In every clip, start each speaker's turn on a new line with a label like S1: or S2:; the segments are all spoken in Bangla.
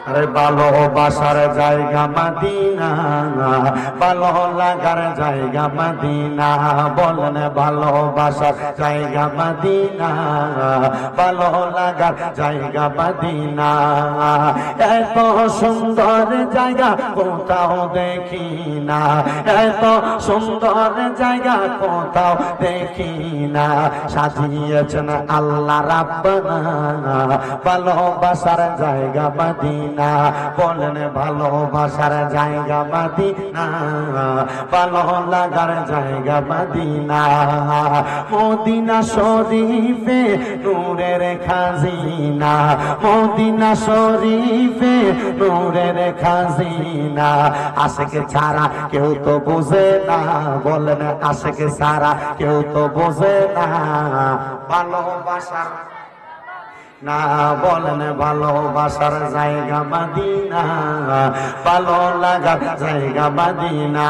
S1: আরে ভালোবাসার জায়গা মদিনা, ভালো লাগার জায়গা মদিনা, বলেন ভালোবাসার জায়গা মদিনা, ভালো লাগার জায়গা মদিনা। এত সুন্দর জায়গা কোথাও দেখি না, এত সুন্দর জায়গা কোথাও দেখি না, সাজিয়েছেন আল্লাহ রাব্বানা ভালোবাসার জায়গা মদিনা, বলেন ভালোবাসার জায়গা মদিনা, ভালো লাগার জায়গা মদিনা। মদিনা শরীফে নূরের খাজিনা, মদিনা শরীফে নূরের খাজিনা, আশিকে ছাড়া কেউ তো বুঝে না, বলেন আশিকে ছাড়া কেউ তো বুঝে না ভালোবাসার না, বলেন ভালোবাসার জায়গা মদিনা, ভালো লাগার জায়গা মদিনা।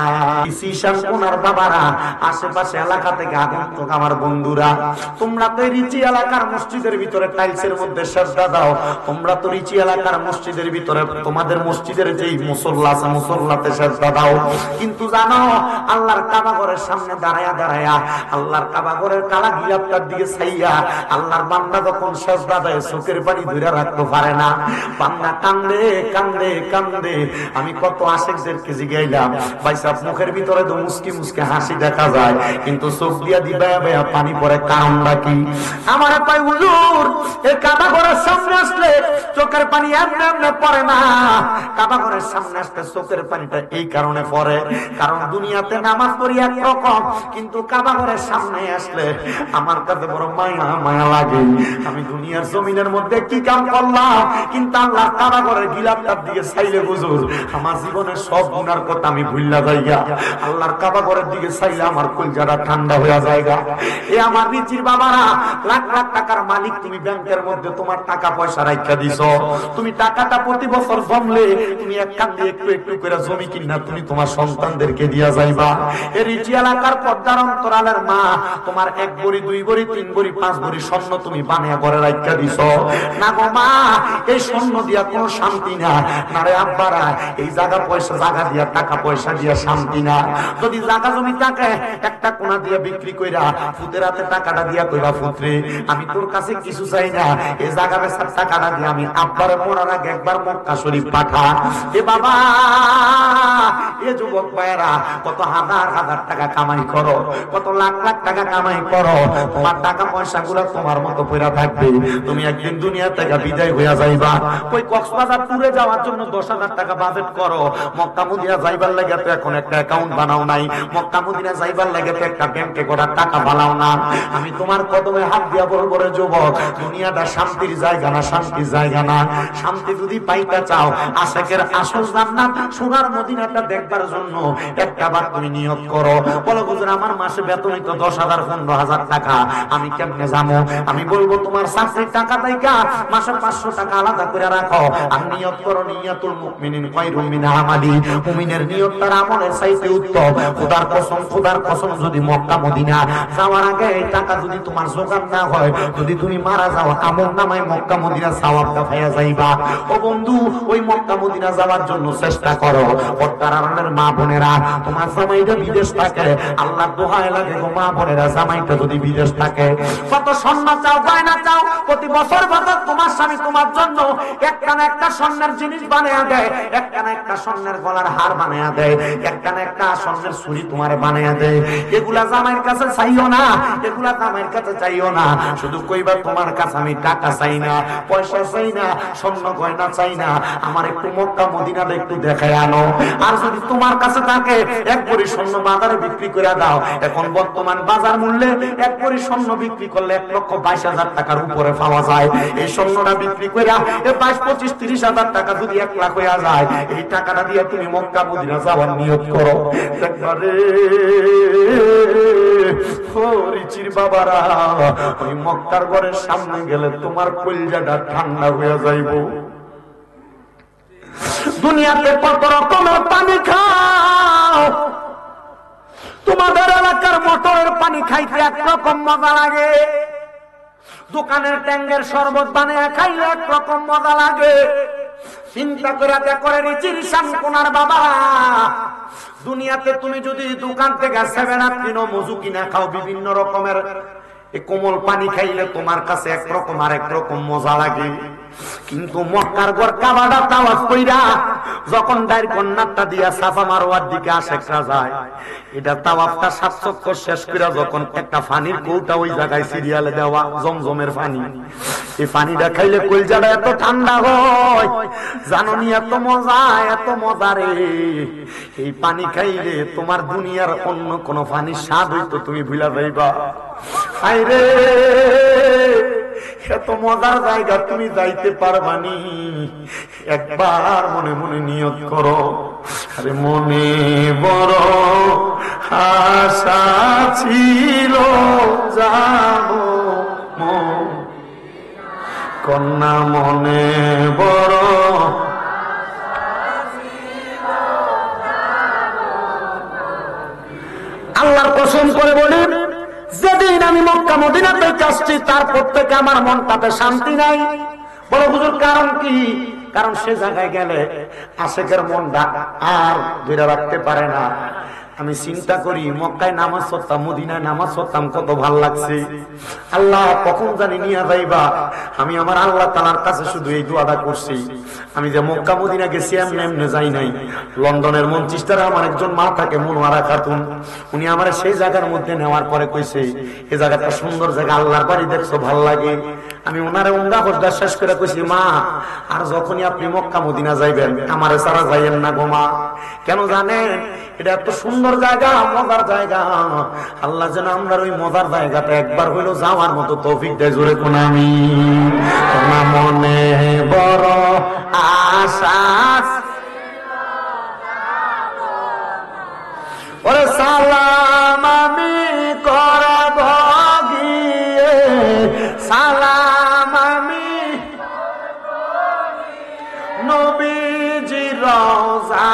S1: সিশান কোনার বাবারা, আশেপাশে এলাকা থেকে আগন্তুক আমার বন্ধুরা, তোমরা তো রিচি এলাকার মসজিদের ভিতরে টাইলসের মধ্যে সেজদা দাও, তোমরা তো রিচি এলাকার মসজিদের ভিতরে তোমাদের মসজিদের যেই মুসল্লা আছে মুসল্লাতে সেজদা দাও, কিন্তু জানো আল্লাহর কাবা ঘরের সামনে দাঁড়ায়া দাঁড়ায়া আল্লাহর কাবা ঘরের কালা গিলাপটার দিকে চাইয়া আল্লাহর বান্দা যখন সেজদা দেয় চোখের পানি ধরে রাখতে পারে না, বান্দা কান্দে কান্দে কান্দে। আমি কত আশিকদেরকে জিগাইলাম, ভাই সাহেব মুখের ভিতরে তো মুস্কি মুস্কি হাসি দেখা যায়, কিন্তু চোখ দিয়া দিবা ভাইয়া পানি পড়ে, কারণটা কি? আমার পাই হুজুর এই কাবা ঘরের সামনে আসলে চোখের পানি এমনি এমনি পড়ে না, কাবা ঘরের সামনে আসলে চোখের পানিটা এই কারণে পড়ে, কারণ দুনিয়াতে নামাজ পড়ি একরকম, কিন্তু কাবা ঘরের সামনে আসলে আমার কাছে বড় মায়া মায়া লাগে। আমি দুনিয়ার জমিনের মধ্যে কি কাম করলাম, কিন্তু আল্লাহ কাবা ঘরের গিলাপটার দিকে চাইলে হুজুর আমার জীবনের সব গুনার কথা আমি ভুললা যাইগা, আল্লাহর কাবা ঘরের দিকে চাইলে আমার কলজাটা ঠান্ডা হয়ে যায়গা। এ আমার রিচির বাবারা, লাখ লাখ টাকার মালিক তুমি, ব্যাংকের মধ্যে তোমার টাকা পয়সা রাখা দিছো, তুমি টাকাটা প্রতি বছর জমলে তুমি এক কান দিয়ে একটু একটু করে জমি কিনা তুমি তোমার সন্তানদেরকে দিয়া যাইবা। এ রিচি এলাকার পর্দার অন্তরালের মা, তোমার এক ভরি দুই ভরি তিন ভরি পাঁচ ভরি স্বর্ণ তুমি বানিয়ে ঘরে রাখা দিছো না গো মা, এই স্বর্ণ দিয়া কোনো শান্তি না, না রে আব্বারা, এই জায়গা পয়সা জায়গা দিয়া টাকা পয়সা দিয়া শান্তি না। যদি জায়গা জমি থাকে একটা কোনা দিয়া বিক্রি কইরা ফুতের হাতে টাকাটা দিয়া কইবা, ফুতরে আমি তোর কাছে কিছু চাই না, এই জায়গা বেচার টাকাটা দিয়ে আমি আব্বারে মরার আগে একবার মক্কা শরীফ পাঠা। এ বাবা, এ যুবক ভাইয়েরা, কত হাজার হাজার টাকা কামাই করো, কত লাখ লাখ টাকা কামাই করো, তোমার টাকা পয়সা গুলো তোমার মতো পয়রা থাকবে, তুমি একদিন দুনিয়া থেকে বিদায় হইয়া যাইবা। কই কক্সবাজার ট্যুরে যাওয়ার জন্য 10,000 টাকা বাজেট করো, মক্কা মদিনা যাইবার লাগে তো এখন একটা অ্যাকাউন্ট বানাও নাই, মক্কা মদিনা যাইবার লাগে তো একটা ব্যাংকে করা টাকা বানাও না। আমি তোমার কদমে হাত দিয়া বলবো রে যুবক, দুনিয়াটা শান্তির জায়গা না, শান্তির জায়গা না। শান্তি যদি পাইতে চাও, আশিকের আসল জান্নাত সোনার মদিনাটা দেখবার জন্য একটা বার তুমি নিয়ত করো। বলো হুজুর আমার মাসে বেতনই তো 10,000 15,000 টাকা, আমি কেমনে যাবো? আমি বলবো তোমার চাকরির টাকা থেকে মাসে 500 টাকা আলাদা করে রাখো, আর নিয়ত করো নিয়াতুল মুমিনিন খায়রুম মিন আমালি, মুমিনের নিয়ত তার আমলের চাইতে উত্তম। খোদার কসম, খোদার কসম, যদি মক্কা মদিনা যাওয়ার আগে এই টাকা যদি তোমার জোগাড় না হয়, যদি তুমি মারা যাও, আমল নামায় মক্কা মদিনা সওয়াবটা পাইয়া যাইবা। ও বন্ধু, ওই মক্কা মদিনা যাওয়ার জন্য চেষ্টা করো। পর্দার মা বোনেরা, তোমার জামাইটা বিদেশ থাকে, আল্লাহর দোহাই লাগে গো মা বোনেরা, জামাইটা যদি বিদেশ থাকে, কত স্বর্ণ চাও গয়না চাও, প্রতি বছর বছর তোমার স্বামী তোমার জন্য একটা না একটা স্বর্ণের জিনিস বানিয়ে দেয়, একটা না একটা স্বর্ণের গলার হার বানিয়ে দেয়, একটা না একটা স্বর্ণের ছুরি তোমার বানিয়ে দেয়। এগুলা জামাইয়ের কাছে চাইও না, এগুলা জামাইয়ের কাছে চাইও না। শুধু কইবা তোমার কাছে আমি টাকা চাই না, পয়সা চাই না, স্বর্ণ গয়না চাই না, আমার একটু মক্কা মদিনাটা একটু দেখায় আনো। আর যদি তোমার কাছে থাকে এক ভরি স্বর্ণ বাজারে বিক্রি করে দাও। এখন বর্তমান বাজার মূল্যে এক ভরি স্বর্ণ বিক্রি করলে 1,22,000 টাকার উপরে পাওয়া যায়। এই স্বর্ণটা বিক্রি করে 22, 25, 30,000 টাকা যদি 1 লাখ হয়ে যায়, এই টাকাটা দিয়ে তুমি মক্কা মদিনা যাওয়ার নিয়ত করো। একবারে রিচির বাবারা, ওই মক্কার ঘরের সামনে গেলে তোমার কলিজাটা ঠান্ডা হয়ে যাইব। দুনিয়াতে কত রকমের পানি খাও, তোমাদের এলাকার মোটরের পানি খাইতে একরকম মজা লাগে, দোকানের ট্যাঙ্গের শরবত বানিয়ে খাইলে একরকম মজা লাগে, চিন্তা করে দেখো রিচির শান কোনার বাবা, দুনিয়াতে তুমি যদি দোকান থেকে 7 আপ কিনো, মজু কিনা খাও, বিভিন্ন রকমের কোমল পানি খাইলে তোমার কাছে একরকম আর একরকম মজা লাগে। কিন্তু মক্কার ঘর কাবাটা তাওয়াফ কইরা যখন দায়ের কন্যাটা দিয়া সাফা মারওয়ার দিকে আশেকরা যায়, এটা তাওয়াফটা 7 চক্কর শেষ কইরা যখন একটা পানির কৌটা ওই জায়গায় সিরিয়ালে দেওয়া জমজমের পানি, এই পানিটা খাইলে কলজাটা এত ঠান্ডা হয়, জানোনি এত মজা রে। এই পানি খাইলে তোমার দুনিয়ার অন্য কোন পানির স্বাদ হইতো তুমি ভুলা যাইবা। আইরে এত মজার জায়গা তুমি যাইতে পারবানি, একবার মনে মনে নিয়ত করো। আরে মনে বড় আশা ছিল যাব কন্যা, মনে বড় আল্লাহর কসম করে বলি, যেদিন আমি মক্কা মদিনাতে আসছি তারপর থেকে আমার মনটাতে শান্তি নাই। বড় হুজুর কারণ কি? কারণ সে জায়গায় গেলে আশেকের মনটা আর ধরে রাখতে পারে না। আমি চিন্তা করি মক্কায় নামাজ পড়তাম, মদিনায় নামাজ পড়তাম, কত ভাল লাগছে। আল্লাহ কখন জানি নিয়ে যাইবা। আমি আমার আল্লাহ তাআলার কাছে শুধু এই দোয়াটা করছি, আমি যে মক্কা মদিনা গেছি এমনি যাই নাই। লন্ডনের মঞ্চিস্টারে আমার একজন মা থাকে, মনোয়ারা খাতুন, উনি আমার সেই জায়গার মধ্যে নেওয়ার পরে কইছে এই জায়গাটা সুন্দর জায়গা, আল্লাহর বাড়ি দেখছো ভাল লাগে। আমি ওনারে উঙ্গা হজদা শেষ করে কইছি, মা আর যখনই আপনি মক্কা মদিনা যাইবেন আমারে সারা যাইয়েন না গো মা। কেন জানেন? এটা এত সুন্দর জায়গা, মজার জায়গা। আল্লাহ যেন আমরা ওই মজার জায়গাটা একবার হইলো যাওয়ার মতো তৌফিক দেয়। জোরে কোন আমি মনে বড় আশা, ওরে সালাম আমি করব গিয়ে, সালাম আমি নবীজির রওজা,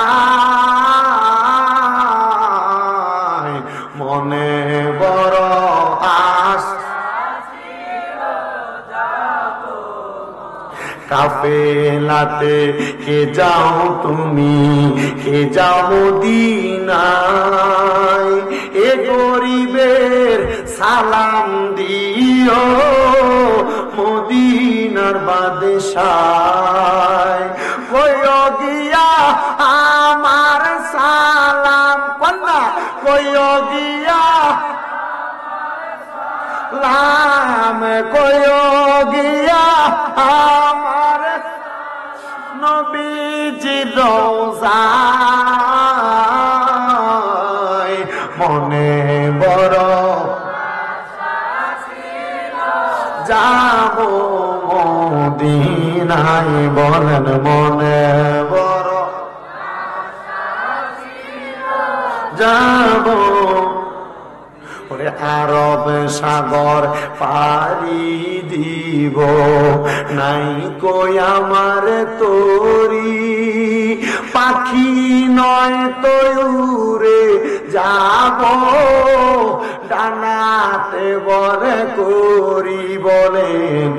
S1: মনে বড় কাফেলাতে কে যাও তুমি, কে যাও মদিনায়, এ গরিবের সালাম দিও মদিনার বাদশায়। কইও গিয়া আমার সালাম, কন্যা কইও গিয়া লাম, কইও গিয়া আমার নবীজির রওজায়, মনে বড় যাব মদিনায়। বলেন মনে বড় যাব, ওরে আরব সাগর পারি দিব, নাই কই আমার তোরি, পাখি নয় তো উড়ে যাব, ডানাতে বরে করি। বলেন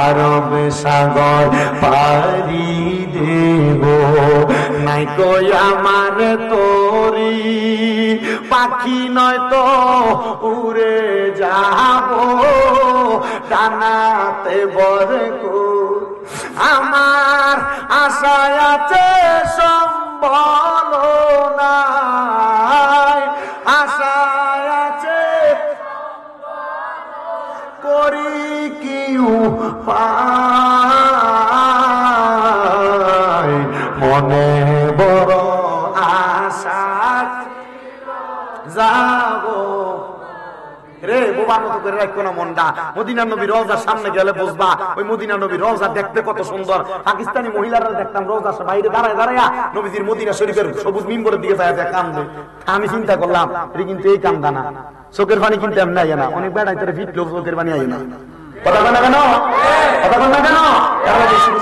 S1: আরব সাগর পারি দেব, নাই কই আমার তোরি, পাখি নয় তো উড়ে যাব, ডানাতে বরে করি। আমার আশায় আছে সম্বল নাই, আশায় আছে করি কি উপায়, মনে বড় আশা যাব রে। বোবার মতো করে রাখো না মনটা। মদিনা নবীর রওজার সামনে গেলে বুঝবা ওই মদিনা নবীর রওজা দেখতে কত সুন্দর। পাকিস্তানি মহিলারা দেখতাম রওজার বাইরে দাঁড়ায় দাঁড়ায় নবীজির মদিনা শরীফের সবুজ মিম্বরের দিকে যায় কান্দে। আমি চিন্তা করলাম এটা কিন্তু এই কান্দা না, চোখের পানি কিন্তু এমনি আয় না, অনেক বেড়াই তোর ফিটলো চোখের পানি আয় না। কথা বল না কেন? কথা বল না কেন?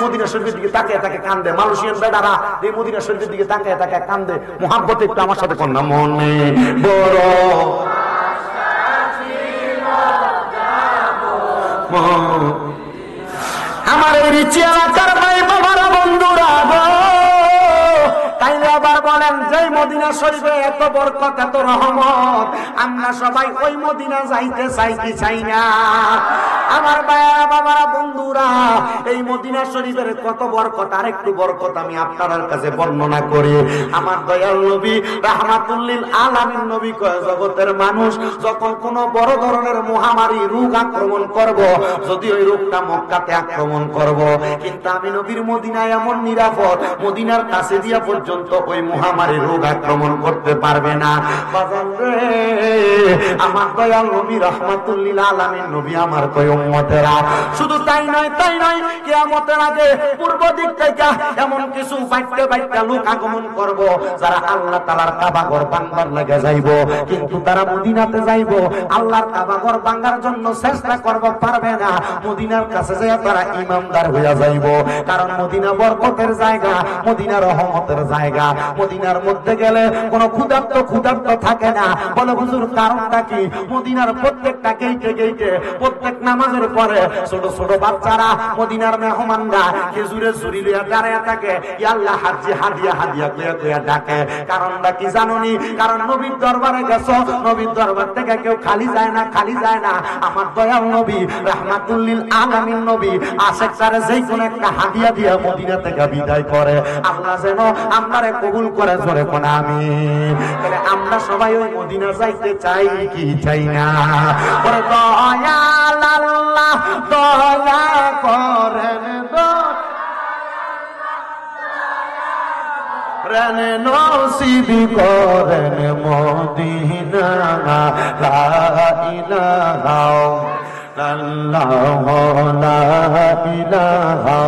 S1: মদিনা শরীফের দিকে তাকিয়ে তাকে কান্দে। মালয়েশিয়ান বেড়ারা এই মদিনা শরীফের দিকে তাকিয়ে তাকে কান্দে। মোহাব্বতে একটু আমার সাথে কন্যা মনে বড় আমার রিচি এলাকার ভাই বাবারা বন্ধুরা মদিনা শরীফে এত বরকত, এত রহমত, আমরা সবাই ওই মদিনা যাইতে চাই কি চাই না? আমার ভাইরা, বাবারা, বন্ধুরা, এই মদিনা শরীফের কত বরকত, আরেকটু বরকত আমি আপনাদের কাছে বর্ণনা করি। আমার দয়াল নবী রাহমাতুল লিল আলামিন নবী কয়, জগতের মানুষ যখন কোন বড় ধরনের মহামারী রোগ আক্রমণ করব, যদি ওই রোগটা মক্কাতে আক্রমণ করব, কিন্তু আমি নবীর মদিনায় এমন নিরাপদ, মদিনার কাছে দিয়া পর্যন্ত ওই মহামারী রোগ আক্রমণ করতে পারবে না। বাজান রে, আমার দয়াল নবী রাহমাতুল লিল আলামিন নবী আমার কয়, উম্মতেরা, শুধু তাই নয়, তাই নয়, কিয়ামতের আগে পূর্ব দিক থেকে এমন কিছু বাইতে বাইতে লোক আগমন করব, যারা আল্লাহ তাআলার কাবা ঘর ভাঙবার লাগে যাইব, কিন্তু তারা মদিনাতে যাইব, আল্লাহর কাবা ঘর ভাঙার জন্য চেষ্টা করব, পারবে না। মদিনার কাছে যাইয়া তারা ইমানদার হইয়া যাইব, কারণ মদিনা বরকতের জায়গা, মদিনা রহমতের জায়গা। মদিনার মধ্যে গেলে কোনো ক্ষুধার্ত থাকে না। বলে হুজুর, কারণটা কি? মদিনার প্রত্যেকটা গেইটে গেইটে, প্রত্যেক নামাজের পরে ছোট ছোট বাচ্চারা, মদিনার মেহমানরা খেজুরের ঝুড়ি লইয়া দাঁড়ায় থাকে, ইয়া আল্লাহ হাজি হাদিয়া হাদিয়া কইয়া কইয়া ডাকে। কারণটা কি জানোনি? কারণ নবীর দরবারে গেছো, নবীর দরবার থেকে কেউ খালি যায় না, খালি যায় না। আমার দয়াল নবী রাহমাতুল লিল আলামিন নবী আশেক সারে যেই কোন একটা হাদিয়া দিয়া মদিনা থেকে বিদায় করে। আল্লাহ যেন আমারে কবুল করে, জোরে কোন আমিন। তাহলে আমরা সবাই ওই মদিনা যাইতে চাই কি চাই না? ওরে দয়াল আল্লাহ দয়া করেন, রানে নসিব করেন মদিনা, লা ইলাহা ইল্লাল্লাহ, লা ইলাহা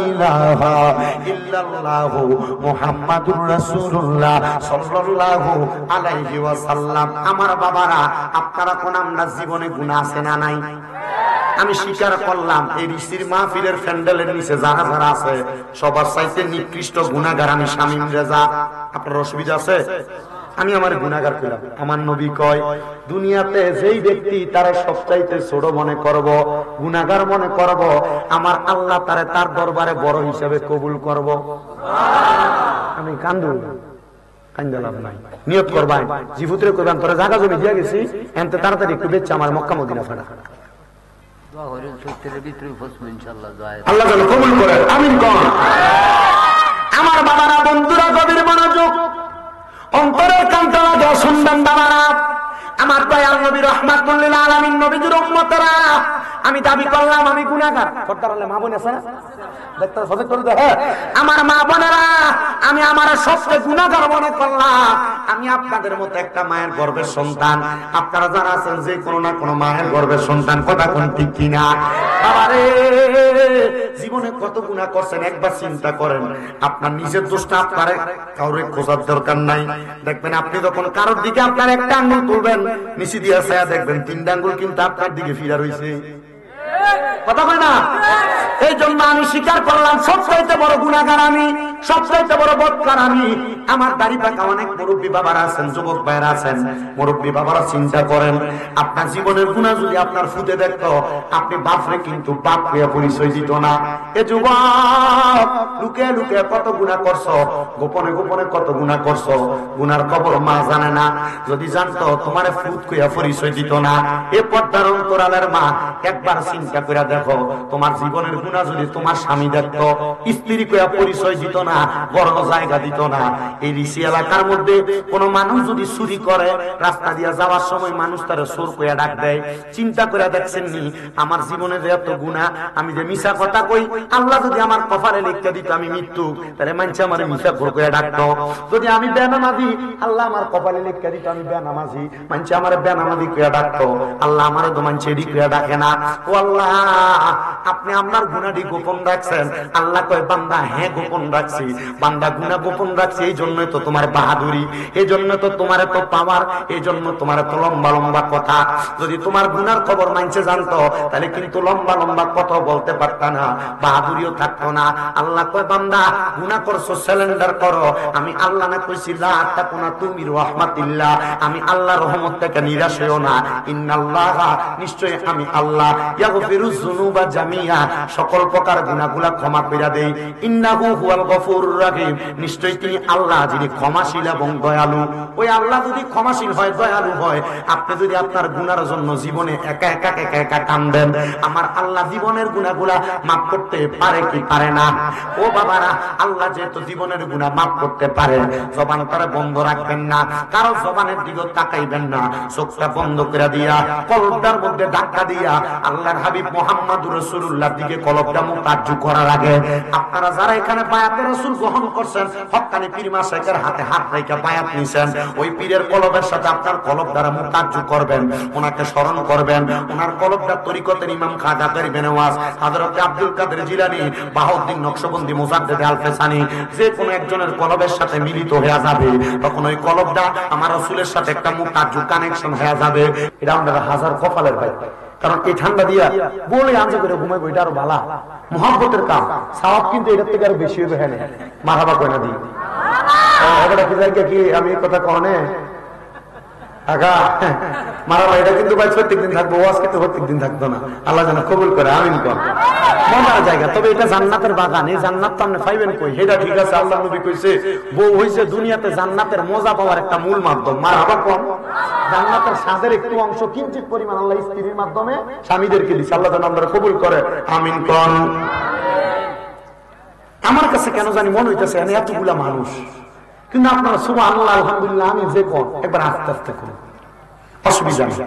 S1: ইলাহা ইল্লাল্লাহ মুহাম্মাদুর রাসূলুল্লাহ সাল্লাল্লাহু আলাইহি ওয়াসাল্লাম। আমার বাবারা, আপনারা কোন আমরা জীবনে গুনাহ আছে না নাই? আমি স্বীকার করলাম, এই ঋষির মাহফিলের প্যান্ডেলের নিচে যারা যারা আছে সবার চাইতে নিকৃষ্ট গুনাহগার আমি শামীম রেজা। আপনার অসুবিধা আছে? আমি আমার গুনাহগার কইলাম। আমার নবী কয়, দুনিয়াতে যেই ব্যক্তি তারা সবচাইতে ছোট মনে করব, গুনাহগার মনে করব, আমার আল্লাহ তারে তার দরবারে বড় হিসাবে কবুল করব। আমি কান্দু কান্দালাম নাই, নিয়ত করবাই, জিফুতরে কইবান, তোরে জায়গা জমি দিয়া গেছি, এনতে তাড়াতাড়ি একটু বেচে আমার মক্কা মদিনা ফাড়া। আল্লাহ যেন কবুল করেন, আমিন কোন। আমার বাবারা, বন্ধুরা, গভীর মনোযোগ, অন্তরের কান্তরা যা শুনবেন বাবারা। আমার দয়াল নবী রাহমাতুল লিল আলামিন নবীর উম্মতেরা, আমি দাবি করলাম আমি গুনাহগার। পর্দার আলে মা বোন আছে না? দেখতে সজাগ করে দাও। আমার মা বোনেরা, আমি আমার সবকে গুনাহগার মনে করলাম। আমি আপনাদের মতো একটা মায়ের গর্ভের সন্তান। আপনারা যারা আছেন যে কোনো না কোনো মায়ের গর্ভের সন্তান, কথা কোন ঠিক কিনা? বাবারে, জীবনে কত গুনাহ করছেন একবার চিন্তা করেন। আপনার নিজের দোষটা আপনারে কাউরে খোঁজার দরকার নাই। দেখবেন আপনি যখন কারোর দিকে আপনার একটা আঙ্গুল তুলবেন, নিচে দিয়ে ছায়া দেখবেন 3টা আঙ্গুল কিন্তু আপনার দিকে ফিরা রয়েছে। কথা কয় না? এই জন্য আমি স্বীকার করলাম, সবচাইতে বড় গুনাহগার আমি, সবচাইতে বড় বদকার আমি। আমার দাড়ি পাকা অনেক মুরব্বী বাবারা আছেন, যুবক ভাইরা আছেন, মুরব্বী বাবারা চিন্তা করেন, আপনার জীবনের গুনাহ যদি আপনার ফুটে দেখতো, আপনি বাপরে কিন্তু বাপ হইয়া পরিচয় দিত না। এ যুবক, লুকে লুকে কত গুনাহ করছো, গোপনে গোপনে কত গুনাহ করছো, গুনার খবর মা জানে না। যদি জানতো, তোমারে ফুট কইয়া পরিচয় দিত না। এ পর্দার অন্তরালের মা, একবার চিন্তা করে দেখো, তোমার জীবনের গুনাহ যদি তোমার স্বামী দেখতো, স্ত্রী কইয়া পরিচয় দিত না, বড় জায়গা দিত না। এই ঋষি এলাকার মধ্যে কোন মানুষ যদি চুরি করে, রাস্তা দিয়া যাওয়ার সময় মানুষ তারা চোর কইয়া ডাক দেয়। চিন্তা করে দেখছেন নি, আমার জীবনে যে এত গুনাহ, আমি যে মিছা কথা কই, আল্লাহ যদি আমার কপালে লিখতে দিত আমি মৃত্যু, তাহলে মানুষ আমার মিছা খোর কইয়া ডাকতো। যদি আমি বেনামাজি, আল্লাহ আমার কপালে লিখতে দিত আমি বেনামাজি, মানুষ আমার বেনামাজি কইয়া ডাকতো। আল্লাহ আমার তো মানুষ এডি কইয়া ডাকে না। ও আল্লাহ, আপনি আপনার গুনাহটি গোপন রাখছেন। আল্লাহ কয়, বান্দা হ্যাঁ গোপন রাখছি, রাখছি, বান্দা গুনাহ গোপন রাখছি, এই জন্যই তো তোমার বাহাদুরি, এই জন্য তো তোমার এত পাওয়ার, এই জন্য তোমার এত লম্বা লম্বা কথা। যদি তোমার গুনার খবর মানছে জানতো, তাহলে কিন্তু লম্বা লম্বা কথা বলতে পারত না, বাহাদুরিও থাকতো না। আল্লাহ কয় বান্দা গুনাহ করছো, সিলিন্ডার করো। আমি আল্লাহ না কইছি লা তাকুনা তুমি রাহমাতিল্লাহ, আমি আল্লাহর রহমত থেকে নিরাশ হইও না। ইন্নাল্লাহা, নিশ্চয় আমি আল্লাহ, ইয়াগফিরুজ যুনুবা জামিয়া, সকল প্রকার গুনাহগুলা ক্ষমা কইরা দেই। ইন্নাহু হুয়াল গফুরুর রহিম, নিশ্চয় তিনি আল্লাহ যিনি ক্ষমাশীল এবং দয়ালু। ওই আল্লাহ যদি ক্ষমাশীল হয়, দয়ালু হয়, আপনি যদি আপনার গুনার জন্য জীবনে একা একা একা একা কাঁদেন, আমার আল্লাহ জীবনের গুনাহগুলা মাফ করতে পারে কি পারে না? ও বাবারা, আল্লাহ যেহেতু জীবনের গুনাহ মাফ করতে পারে, জবান করে বন্ধ রাখবেন না, কারো জবানের দিকে তাকাইবেন না, চোখটা বন্ধ করে দিয়া কলবটার মধ্যে ধাক্কা দিয়া আল্লাহর হাবিব মুহাম্মদুর রাসূলুল্লাহর দিকে কলবটা মুতাজ্জু করার আগে, আপনারা যারা এখানে বায়াতে রাসূল গ্রহণ করছেন, হক্কানি পীর মাশায়েখের হাতে হাত রেখে বায়াত নিছেন, ওই পীরের কলবের সাথে আপনার কলব দ্বারা মুতাজ্জু করবেন, ওনাকে স্মরণ করবেন। ওনার কলবটা তরিকতের ইমাম খাজা গরিবে নওয়াজ হযরত আব্দুল কাদের জিলানী, বাহাউদ্দিন নকশবন্দি, মুজাদ্দিদ আল-ফেসানি, যে কোনো একজনের কলবের সাথে মিলিত হয়ে যাবে, তখন ওই কলবটা আমার রাসূলের সাথে একটা মুতাজ্জু কানেকশন হয়ে যাবে। এটা আমাদের হাজার কপালের ভাই, কারণ এই ঠান্ডা দিয়া বলে আনজে করে ঘুমাইবো, এটা আরো ভালো মুহাব্বতের কাম, সওয়াব কিন্তু এটার থেকে আরো বেশি হবে। হ্যাঁ, মারহাবা কয় না দি এটা কি জায়গা কি আমি এই কথা কনে আগা মারাবা, এটা কিন্তু ভাই প্রত্যেকদিন থাকবো, ওয়াজ কিন্তু প্রত্যেকদিন থাকতো না। আল্লাহ যেন কবুল করে, আমিন কর। মজার জায়গা, তবে এটা জান্নাতের বাগান, এই জান্নাত তো আপনি পাইবেন কই? এটা ঠিক আছে, আল্লাহ নবী কইছে বউ হইছে দুনিয়াতে জান্নাতের মজা পাওয়ার একটা মূল মাধ্যম। মারহাবা কম, জান্নাতের স্বাদের একটু অংশ কিঞ্চিত পরিমাণ আল্লাহ স্ত্রীর মাধ্যমে স্বামীদেরকে দিচ্ছে। আল্লাহ যেন আমরা কবুল করে, আমিন কর। আমার কাছে কেন জানি মনে হইতেছে এতগুলা মানুষ, কিন্তু আপনারা সুবহানাল্লাহ আলহামদুলিল্লাহ আমি যে কোন একবার আস্তে আস্তে করুন, অসুবিধা নেই,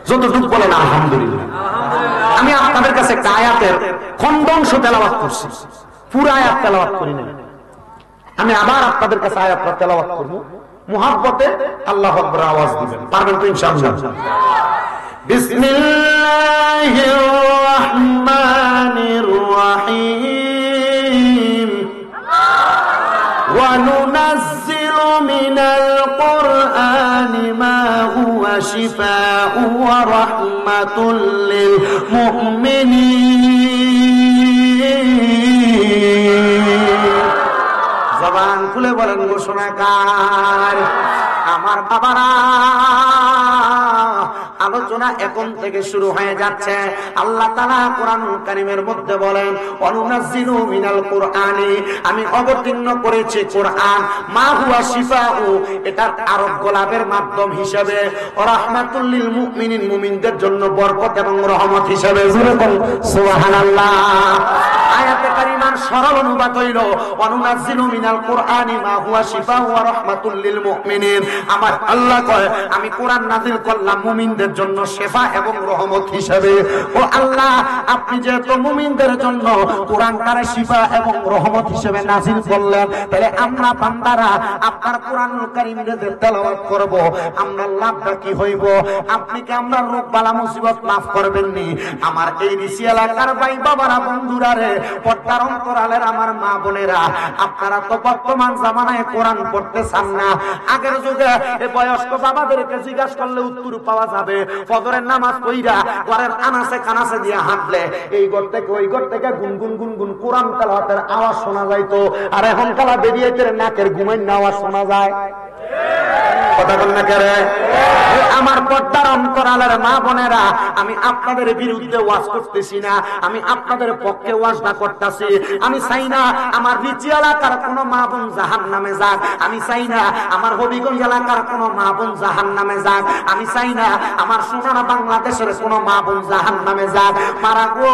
S1: যতটুকু বলেন আলহামদুলিল্লাহ। আমি আপনাদের কাছে একটা আয়াতের খণ্ডাংশ তেলাওয়াত করছি, পুরো আয়াত তেলাওয়াত করি নাই। আমি আবার আপনাদের কাছে আয়াতটা তেলাওয়াত করব, মুহাব্বতে আল্লাহু আকবার আওয়াজ দিবেন, পারবেন তো ইনশাআল্লাহ? বিসমিল্লাহির রহমানির রহিম। وَنُنَزِّلُ مِنَ الْقُرْآنِ مَا هُوَ شِفَاءٌ وَرَحْمَةٌ لِّلْمُؤْمِنِينَ। জবান খুলে বলেন ঘোষণাকার। আমার বাবারা, আলোচনা এখন থেকে শুরু হয়ে যাচ্ছে। আল্লাহ তাআলা কোরআনুল কারীমের মধ্যে বলেন, অনুনাজ্জিলু মিনাল কুরআনি, আমি অবতীর্ণ করেছি কোরআন, মা হুয়া শিফাউ, এটার আরোগ্য লাভের মাধ্যম হিসেবে, রাহমাতুল লিল মুমিনিন, মুমিনদের জন্য বরকত এবং রহমত হিসেবে। সুবহানাল্লাহ। আয়াতে কারিমার সরল অনুবাদ হইল, অনুনাজ্জিলু মিনাল কুরআনি মা হুয়া শিফাউ ওয়া রাহমাতুল লিল মুমিনিন। আমার আল্লাহ কয়, আমি কোরআন নাযিল করলাম মুমিনদের জন্য শেফা এবং রহমত হিসেবে। ও আল্লাহ, আপনি যেহেতু মুমিনদের জন্য কোরআনটারে শিফা এবং রহমত হিসেবে নাযিল করলেন, তাহলে আমরা বান্দারা আপনার কোরআনুল কারীমের তেলাওয়াত করব, আমরা লাভটা কি হইব? আপনি কি আমরা রোগ বালা মুসিবত মাফ করবেন নি? আমার এই নিচি এলাকার ভাই বাবারা, বন্ধুরা রে, পর্দার অন্তরালের আমার মা বোনেরা, আপনারা তো বর্তমান জামানায় কোরআন পড়তে চান না। আগের যুগে এই বয়স্ক বাবাদেরকে জিজ্ঞাসা করলে উত্তর পাওয়া যাবে, ফজরের নামাজ পড়া ঘরের আনাসে কানাসে দিয়ে হাঁটলে এই ঘর থেকে ওই ঘর থেকে গুনগুন গুনগুন কোরআন তেলাওয়াতের আওয়াজ শোনা যাইতো, আর এখন কালা বেরিয়ে নাকের ঘুমের আওয়াজ শোনা যায়। কথা বল না কেরে? আমার পর্দার অন্তরালের মা বোনেরা, আমি আপনাদের বিরুদ্ধে ওয়াজ করতেছি না, আমি আপনাদের পক্ষে ওয়াজটা করতেছি। আমি চাই না আমার রিচি এলাকার কোন মা বোন জাহান্নামে যাক, আমি চাই না আমার হবিগঞ্জ এলাকার কোন মা বোন জাহান্নামে যাক, আমি চাই না আমার সোনার বাংলাদেশের কোন মা বোন জাহান্নামে যাক। মারা গো,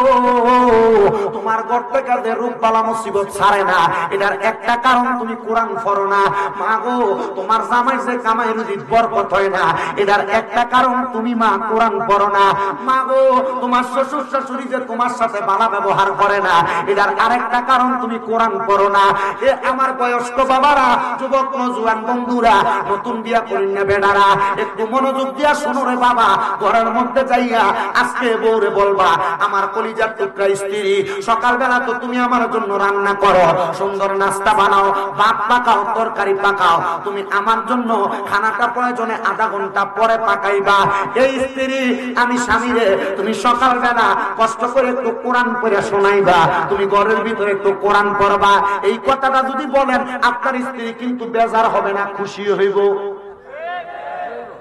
S1: তোমার ঘর থেকে যে রোগ বালা মুসিবত ছাড়ে না, এটার একটা কারণ তুমি কোরআন পড়ো না। মা গো, তোমার জামাই যে কামাই রুজির বরকত হয় না, এটার একটা কারণ তুমি মা কোরআন পড়ো না। মা গো, তোমার শ্বশুর শাশুড়ি যে তোমার সাথে ভালো ব্যবহার করে না, এটার আরেকটা কারণ তুমি কোরআন পড়ো না। এ আমার বয়স্ক বাবারা, যুবক নওজোয়ান বন্ধুরা, নতুন বিয়া করেন না বেড়ারা, একটু মনোযোগ দিয়া শোনো রে বাবা। ঘরের মধ্যে যাইয়া আজকে বউরে বলবা, আমার কলিজার টুকরা স্ত্রী, সকালবেলা তো তুমি আমার জন্য রান্না করো, সুন্দর নাস্তা বানাও, ভাত পাকাও, তরকারি পাকাও, তুমি আমার জন্য খানাটা প্রয়োজনে আধা ঘন্টা পরে পাকাইবা। এই স্ত্রী, আমি স্বামীরে তুমি সকালবেলা কষ্ট করে একটু কোরআন পড়ে শোনাইবা, তুমি ঘরের ভিতরে একটু কোরআন পড়বা। এই কথাটা যদি বলেন, আপনার স্ত্রী কিন্তু বেজার হবে না, খুশি হইব।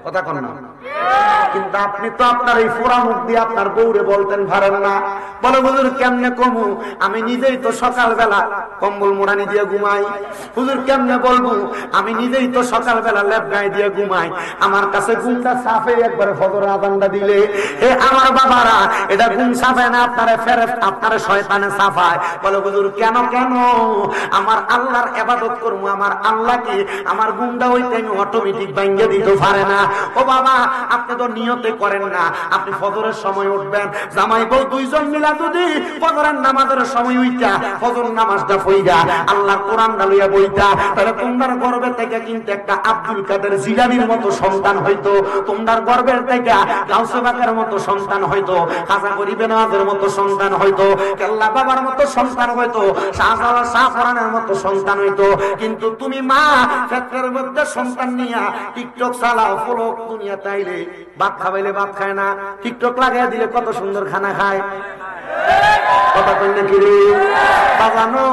S1: কথা কন না? কিন্তু আপনি তো আপনার এই ফোরা মুখ দিয়ে আপনার বউরে বলতেন পারেন না। বলে হুজুর কেমনে কমু, আমি নিজেই তো সকালবেলা কম্বল মোড়ানি দিয়ে ঘুমাই। হুজুর কেমনে বলবো, আমি নিজেই তো সকালবেলা লেপ গায়ে দিয়ে ঘুমাই। আমার কাছে ঘুমটা সাফে একবারে ফজর আযানটা দিলে, এ আমার বাবারা, এটা ঘুম সাফে না, আপনারে ফেরেশত, আপনারে শয়তানে সাফায়। বলে হুজুর কেন কেন, আমার আল্লাহর ইবাদত করবো, আমার আল্লাহ কি আমার ঘুমটা ওই টাইমে অটোমেটিক ভাঙিয়ে দিতে পারে না? ও বাবা, আপনি তো নিয়তে করেন না, আপনি ফজরের সময় উঠবেন, জামাই বউ দুইজন মিলা যদি ফজরের নামাজের সময় উইটা ফজর নামাজটা পড়িয়া আল্লাহর কোরআনটা লইয়া বইতা, তাহলে তোমার গর্ভে থেকে কিন্তু একটা আব্দুল কাদের জিলানীর মতো সন্তান হইতো, তোমার গর্ভের থেকে গাউসে বাকের মতো সন্তান হইতো, খাজা গরিবে নওয়াজের মতো সন্তান হইতো, কেল্লা বাবার মতো সন্তান হইতো, শাহজালাল শাহফরানের মতো সন্তান হইতো। কিন্তু তুমি মা ক্ষেত্রের মধ্যে সন্তান নিয়া টিকটক চালাও, ফলো দুনিয়া তাইলে ভাত খাবাইলে ভাত খায় না, টিকটক লাগাইয়া দিলে কত সুন্দর খানা খায়। কথা কইলে কি রে বাজানো,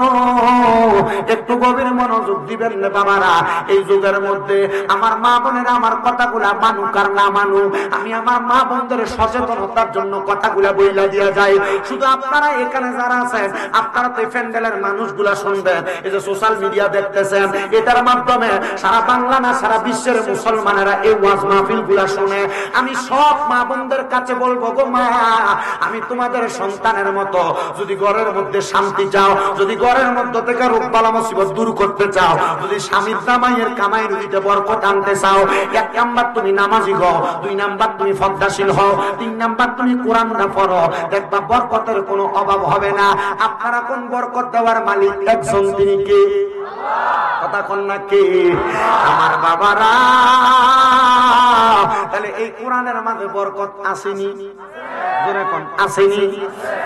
S1: একটু গভীর মনোযোগ দিবেন না বাবারা। এই যুগের মধ্যে আমার মা বোনেরা আমার কথাগুলা মানুক আর না মানুক, আমি আমার মা বোনদের সচেতনতার জন্য কথাগুলা বইলা দিয়া যায়। শুধু আপনারা এখানে যারা আছেন, আপনারা তো প্যান্ডেলের মানুষগুলা শুনবেন, এই যে সোশ্যাল মিডিয়া দেখতেছেন, এটার মাধ্যমে সারা বাংলা না সারা বিশ্বের মুসলমানেরা এই ওয়াজ মাহফিল গুলা শুনে। আমি সব মা বোনদের কাছে বলবো, গো মা, আমি তোমাদের সন্তানের মতো যদি ঘরের মধ্যে শান্তি চাও, যদি ঘরের মধ্যে থেকে রোগ বালা মুসিবত দূর করতে চাও, যদি স্বামীর জামাইয়ের কামাই রুজিতে বরকত আনতে চাও, এক নাম্বার তুমি নামাজি হও, দুই নাম্বার তুমি ফর্দাশীল হও, তিন নাম্বার তুমি কোরআনটা পড়ো, দেখবা বরকতের কোনো অভাব হবে না। আপনারা কোন বরকত দেওয়ার মালিক একজন, তিনি কে? কথা কন না কে? আমার বাবারা, তাহলে এই কোরআনের মাঝে বরকত আসেনি? আসেনি?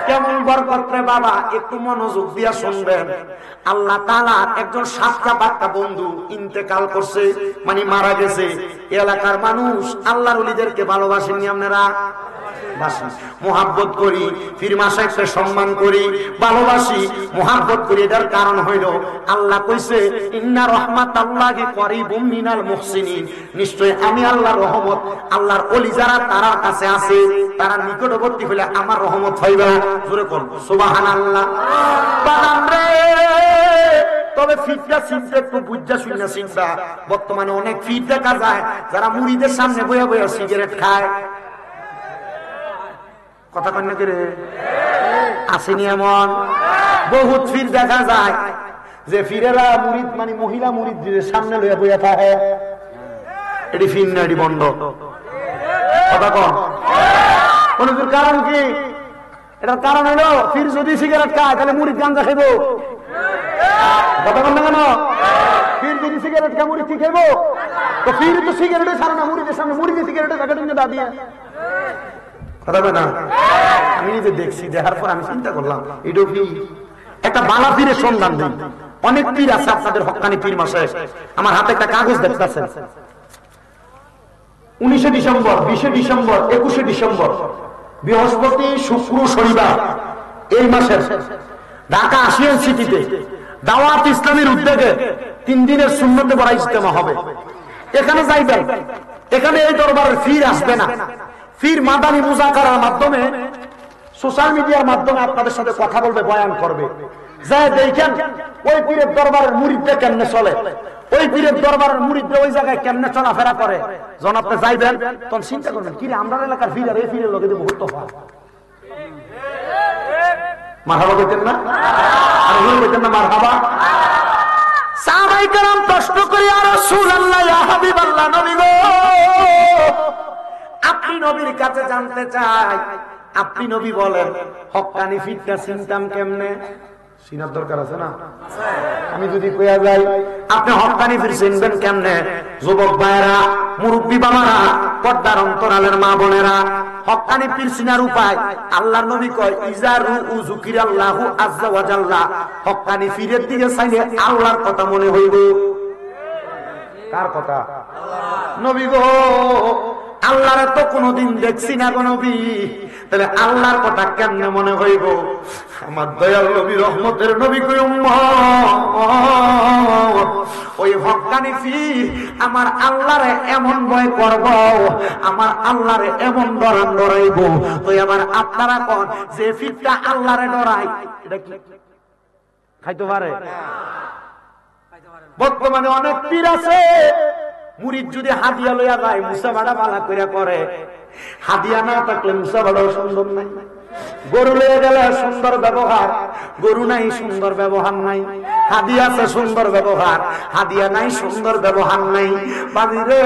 S1: কেমন বরকত রে বাবা, একটু মনোযোগ দিয়া শুনবেন। আল্লাহ তাআলা একজন সাতটা বাচ্চা বন্ধু ইন্তেকাল করছে, মানে মারা গেছে। এলাকার মানুষ আল্লাহর ওলিদেরকে ভালোবাসেননি আপনারা? মুহাব্বত করি, পীর মাশায়েখকে সম্মান করি, ভালোবাসি, মুহাব্বত করি। এটার কারণ হইল আল্লাহ কইছে, ইন্না রাহমাতাল্লাহি করিবুম মিনাল মুহসিনিন, নিশ্চয় আমি আল্লাহর রহমত, আল্লাহর ওলি যারা তার কাছে আছে, তারা নিকটবর্তী হইলে আমার রহমত হইবা। জোরে কোন সুবহানাল্লাহ। বাদাম রে, তবে ফিটটা চিনতে একটু বুঝা শুনে চিনবা। বর্তমানে অনেক ফিট দেখা যায় যারা মুড়িদের সামনে বইয়া বইয়া সিগারেট খায়। কথা কন্যা করে আসেনি? এমন বহুত ফির দেখা যায় যে ফিরেরা মুরিদ, মানে মহিলা মুরিদ সামনে লইয়া বইয়া থাকে। এটি ফির না, এটি বন্ধ। কথা কন, কারণ কি? এটার কারণ হলো ফির যদি সিগারেট খায় তাহলে মুরিদ গাঞ্জা খাইব। কথা কন না কেন? ফির যদি সিগারেট খায় মুরিদ কি খাইব? তো ফির তো সিগারেটে ছাড়ে না, মুরিদের সামনে মুরিদের সিগারেটে দা দিয়ে। আমি নিজে দেখছি, দেখার পর আমি চিন্তা করলাম, এটা একটা বালা পীরের সন্ধান দিন। অনেক পীর আছে আপনাদের হক্কানি পীর মাশায়েখ। আমার হাতে একটা কাগজ দেখতেছেন, 19 ডিসেম্বর, 20 ডিসেম্বর, 21 ডিসেম্বর, বৃহস্পতি, শুক্র, শনিবার এই মাসের ঢাকা আসিয়ান সিটিতে দাওয়াত ইসলামের উদ্যোগে 3 দিনের সুন্নতে বড় ইজতেমা হবে। এখানে যাইবেন, এখানে এই দরবারের ফির আসবে না। ফির মাদানী মুজাকারার মাধ্যমে, সোশ্যাল মিডিয়ার মাধ্যমে আপনাদের সাথে কথা বলবে, বয়ান করবে। যায় দেখেন ওই পীরের দরবারের মুরিদরা কেমনে চলে, ওই পীরের দরবারের মুরিদরা ওই জায়গায় কেমনে চলাফেরা করে। যখন আপনি যাইবেন তখন চিন্তা করবেন, কিরে আমরা এলাকার ফির আর এই ফিরের লোকে বহুত তফাৎ। মারহাবা কইতেন না? আর হুজুর কইতেন না মারহাবা? সাহাবায়ে কেরাম প্রশ্ন করে, ইয়া রাসূলুল্লাহ, ইয়া হাবিবাল্লাহ, নবী গো, আপনি নবীর কাছে জানতে চাই, আপনি নবী বলেন হক্কানি ফিটটা চিনতাম কেমনে? চিনার দরকার আছে না? আমি যদি কইয়া যাই আপনি হক্কানি ফির চিনবেন কেমনে? যুবক ভাইরা, মুরব্বী বাবারা, পর্দার অন্তরালের মা বোনেরা, হক্কানি পীর চিনার উপায় আল্লাহর নবী কয়, ইজারু যুকিরাল্লাহু আযজা ওয়া জাল্লা, হক্কানি পীরের দিকে চাইলে আল্লাহর কথা মনে হইব। কার কথা? নবী গো, আল্লাহরে তো কোনদিন দেখছি না গো নবী, তাহলে আল্লাহর কথা কেমনে মনে হইব? আমার দয়াল নবী, রহমতের নবী কই, উম্মত, ওই হক্কানি পীর আমার আল্লাহরে এমন ভয় করব, আমার আল্লাহরে এমন ডরান ডরাইব। তো আবার আপনারা কোন যে পীরটা আল্লাহরে ডরায়, এটা কি খাইতে পারে? বর্তমানে অনেক পীর আছে, মুরিদ যদি হাদিয়া লইয়া যায় মুসাবাড়া বালা কইরা করে, হাদিয়া না থাকলে মুসাবাড়াও সুন্দর নাই। গরু লইয়া গেলে সুন্দর ব্যবহার, গরু নাই সুন্দর ব্যবহার নাই। হাদিয়া আছে সুন্দর ব্যবহার, হাদিয়া নাই সুন্দর ব্যবহার নাই। বাজিরে,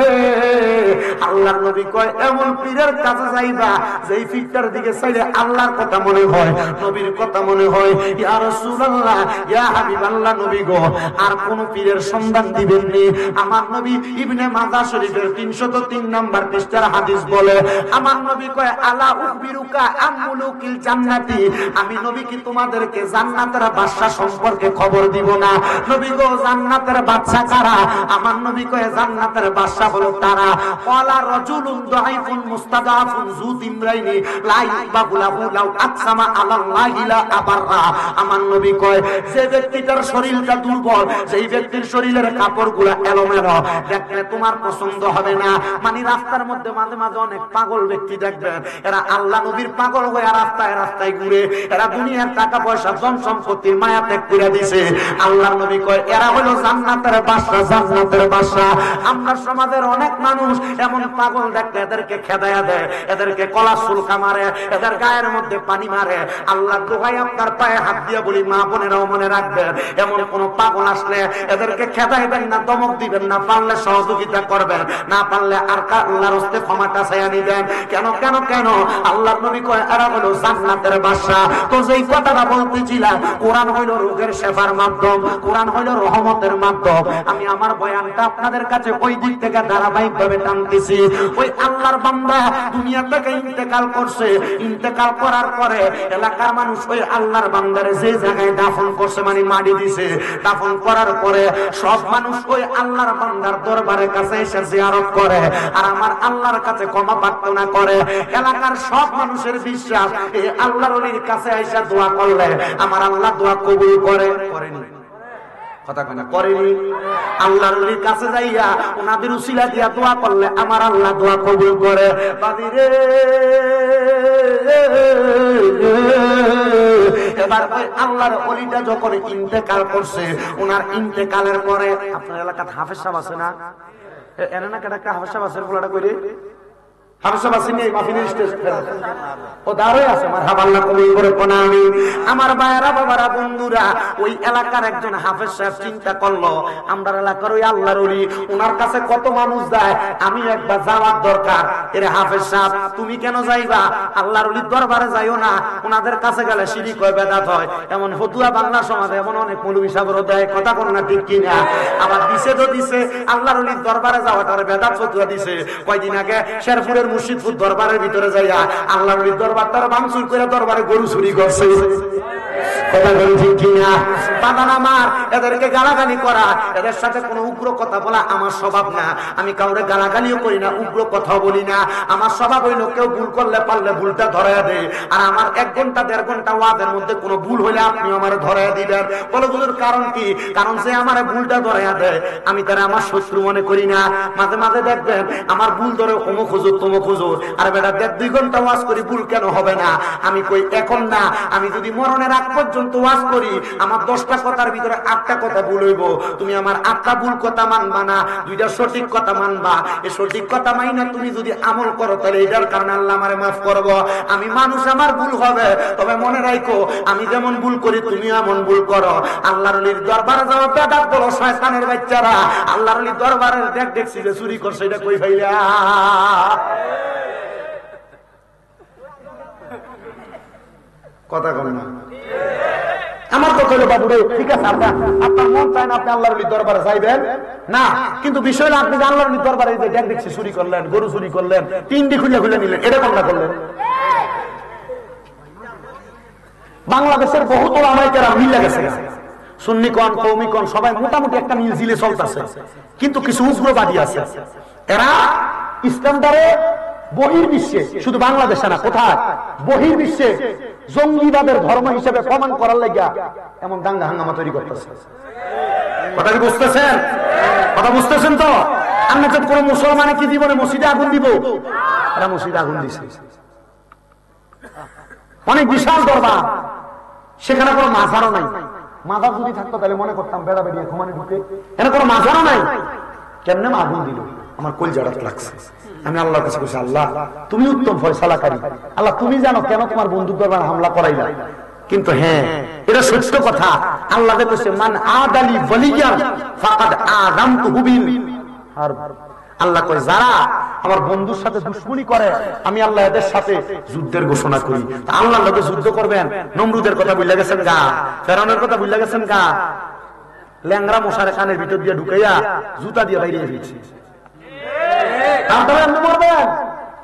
S1: আল্লাহর নবী কয় এমন পীরের কাছে যাইবা যেই পীরটার দিকে চাইলে আল্লাহর কথা মনে হয়, নবীর কথা মনে হয়। ইয়া রাসূলুল্লাহ, ইয়া হাবিবাল্লাহ, নবী গো, আর কোন পীরের সন্ধান দিবেন নি? আমার নবী ইবনে মাজাহ শরীফের 303 নম্বর পৃষ্ঠার হাদিস বলে, আমার নবী কয়, আলা উখবিরুকা আম মুলুকিল জান্নাতি, আমি নবী কি তোমাদেরকে জান্নাতের বাদশা সম্পর্কে খবর দিব না? নবী গো, জান্নাতের বাদশা কারা? আমার নবী কয়, জান্নাতের বাদশা হলো তারা, ওয়ালা রাজুলুন দাঈফুন মুস্তাদাফুন যু তিমরাইনি লা ইবাবু লাহু লাউ আকসামা আলাল্লাহি লা আবাররা। আমার নবী কয়, যে ব্যক্তিটার শরীরটা দুর্বল, সেই ব্যক্তির শরীরের কাপড়গুলো এলোমেলো, দেখলে তোমার পছন্দ হবে না। মানে রাস্তার মধ্যে মাঝে মাঝে অনেক পাগল ব্যক্তি দেখবেন, এরা আল্লাহ নবীর পাগল হয়ে রাস্তায় রাস্তায় ঘুরে, এরা দুনিয়ার টাকা পয়সা জন সম্পত্তির মায়া ত্যাগ করে দিছে। আল্লাহর নবী কয়, এরা হলো জান্নাতের বাদশা, জান্নাতের বাদশা। আমরা সমাজের অনেক মানুষ এমন পাগল দেখলে এদেরকে খেদায়া দেয়, এদেরকে কলা সুলকা মারে, এদের গায়ের মধ্যে পানি মারে। আল্লাহ দোহাই আপনার পায়ে হাত দিয়া বলি, মা বোনেরাও মনে রাখবেন, এমন কোন পাগল আসলে এদেরকে খেদাইবেন না, দমক দিবেন না, পারলে সহযোগিতা করবেন, না পারলে আর আল্লাহর হস্তে ক্ষমাটা চাইয়া নিবেন। কেন কেন কেন? আল্লাহর নবী কয়, এরা হলো জান্নাতের বাদশা। তো যেই কথাটা বলতেছিলাম, কোরআন হইল রোগের শেফার মাধ্যম, কোরআন হইল রহমতের মাধ্যম। আমি আমার বয়ানটা আপনাদের কাছে ওই দিক থেকে ধারাবাহিক ভাবে টানতেছি। ওই আল্লাহর বান্দা দুনিয়া থেকে ইন্তেকাল করছে, ইন্তেকাল করার পরে এলাকার মানুষ ওই আল্লাহর বান্দারে যে জায়গায় দাফন করছে, মানে মাটি দিছে, দাফন করার পরে সব মানুষ ওই আল্লাহর বান্দার দরবারের কাছে এসে জিয়ারত করে, আর আমার আল্লাহর কাছে ক্ষমা প্রার্থনা করে। এলাকার সব মানুষের বিশ্বাস, এই আল্লাহর ওলির কাছে এসে দোয়া করলে আমার আল্লাহ দোয়া কবুল করে। করেনি? কথা কেন করেনি? আল্লাহর ওলির কাছে যাইয়া ওনাদের উসিলা দিয়া দোয়া করলে আমার আল্লাহ দোয়া কবুল করে। বাদিরে, এবার ওই আল্লাহর ওলিটা যখন ইন্তেকাল করছে, ওনার ইন্তেকালের পরে, আপনার এলাকার হাফেজ সাহেব আছে না? এনে না কেটা হাফেজ সাহেব আছে, পোলাটা কইরে আমার ভাইয়েরা বাবারা বন্ধুরা, ওই এলাকার একজন হাফেজ সাহেব চিন্তা করলো, আমরা এলাকার ওই আল্লাহর ওলি, ওনার কাছে কত মানুষ যায়, আমি একবার যাওয়ার দরকার। এর হাফেজ সাহেব, তুমি কেন যাইবা? আল্লাহর ওলির দরবারে যাইও না, ওনাদের কাছে গেলে শিরিক হয়, বেদাত হয়। এমন ফতুয়া বাংলা সমাজে এমন অনেক মৌলবী সাহেবও দেয়, কথা কোন না ঠিক কিনা? আবার দিছে তো দিছে, আল্লাহর ওলির দরবারে যাওয়াটার বেদাত ফতুয়া দিছে। কয়দিন আগে শেরপুরের মুর্শিদপুর দরবারের ভিতরে যাইয়া আল্লাহর ওলির দরবারটার ভাঙচুর করে দরবারে গরু চুরি করছে। কথা বলি ঠিক কিনা? বাদান আমার, এদেরকে গালাগালি করা, এদের সাথে কোনো উগ্র কথা বলা আমার স্বভাব না। আমি কাউরে গালাগালিও করি না, উগ্র কথাও বলি না। আমার স্বভাব হইল, কেউ ভুল করলে পারলে ভুলটা ধরাইয়া দেয়। আর আমার 1 ঘন্টা 1.5 ঘন্টা ওয়াজের মধ্যে কোনো ভুল হইলে আপনি আমার ধরাইয়া দিবেন। বলে বুঝুর কারণ কি? কারণ সে আমার ভুলটা ধরাইয়া দেয়, আমি তারা আমার শত্রু মনে করি না। মাঝে মাঝে দেখবেন আমার ভুল ধরে অমুক হুজুর তমুক হুজুর, আর বেটা 1.5-2 ঘন্টা ওয়াজ করি, ভুল কেন হবে না? আমি কই এখন না, আমি যদি মরণের আগ পর্যন্ত পর্যন্ত ওয়াজ করি, আমার 10টা কথার ভিতরে 8টা কথা ভুল হইব, তুমি আমার 8টা ভুল কথা মানবা না, 2টা সঠিক কথা মানবা। এই সঠিক কথা মাইনা তুমি যদি আমল করো তাহলে এটার কারণে আল্লাহ আমারে মাফ করব। আমি মানুষ, আমার ভুল হবে, তবে মনে রাখো আমি যেমন ভুল করি তুমি এমন ভুল করো। আল্লাহর ওলির দরবারে যাও বেদাত বলো শয়তানের বাচ্চারা, আল্লাহর ওলির দরবারে দেখছি যে চুরি করছে, এটা কই ভাইলা? কথা কম না আমার কথা হলো বাবু রে, ঠিক আছে আপনার মন চায় না আপনি আল্লাহর ওলির দরবারে যাইবেন না, কিন্তু বিষয় হলো আপনি আল্লাহর ওলির দরবারে যে দেখছি চুরি করলেন, গরু চুরি করলেন, তিনটি খুলে খুলে নিলেন, এটা কোনটা করলেন? বাংলাদেশের বহুত ওলামায়ে মিলে গেছে, সুন্নিকন কওমিকন সবাই মোটামুটি একটা মিলজিলে চলতেছে, কিন্তু কিছু উগ্রবাদী আছে, এরা ইসলামটারে বহির্বিশ্বে, শুধু বাংলাদেশে না, কোথায় বহির্বিশ্বে জঙ্গিবাদের ধর্ম হিসেবে প্রমাণ করার লাগিয়া এমন দাঙ্গা হাঙ্গামা তৈরি করতেছে। কথা কি বুঝতেছেন? কথা বুঝতেছেন তো? আমরা তো কোন মুসলমানে কি জীবনে মসজিদে আগুন দিব? এরা মসজিদে আগুন দিছে, অনেক বিশাল দরবার, সেখানে কোনো মাজারও নাই। মাজার যদি থাকতো তাহলে মনে করতাম বেড়া বেরিয়ে ঘুমানে ঢুকে, এখানে কোনো মাজারও নাই, কেমনে আগুন দিল? আমার কলজাটা লাগছে। আমি আল্লাহর কাছে বলছি, আল্লাহ তুমি উত্তম ফয়সালাকারী, আল্লাহ তুমি জানো কেন তোমার বন্ধুর দরবার হামলা করাইলা। কিন্তু হ্যাঁ, এটা সত্য কথা, আল্লাহ বলেছে মান আদালি ওয়ালিয়ান ফাকাদ আযামতুহু বিল হারব। আল্লাহ কয় যারা আমার বন্ধুর সাথে দুশমনি করে আমি আল্লাহ এদের সাথে যুদ্ধের ঘোষণা করি। আল্লাহর লগে যুদ্ধ করবেন? নমরুদের কথা ভুলে গেছেন গা, ফেরাউনের কথা ভুলে গেছেন গা, ল্যাংরা মশারে কানের ভিতর দিয়ে ঢুকাইয়া জুতা দিয়ে বাইরে ফেলছে। তারপরে আপনি মরবেন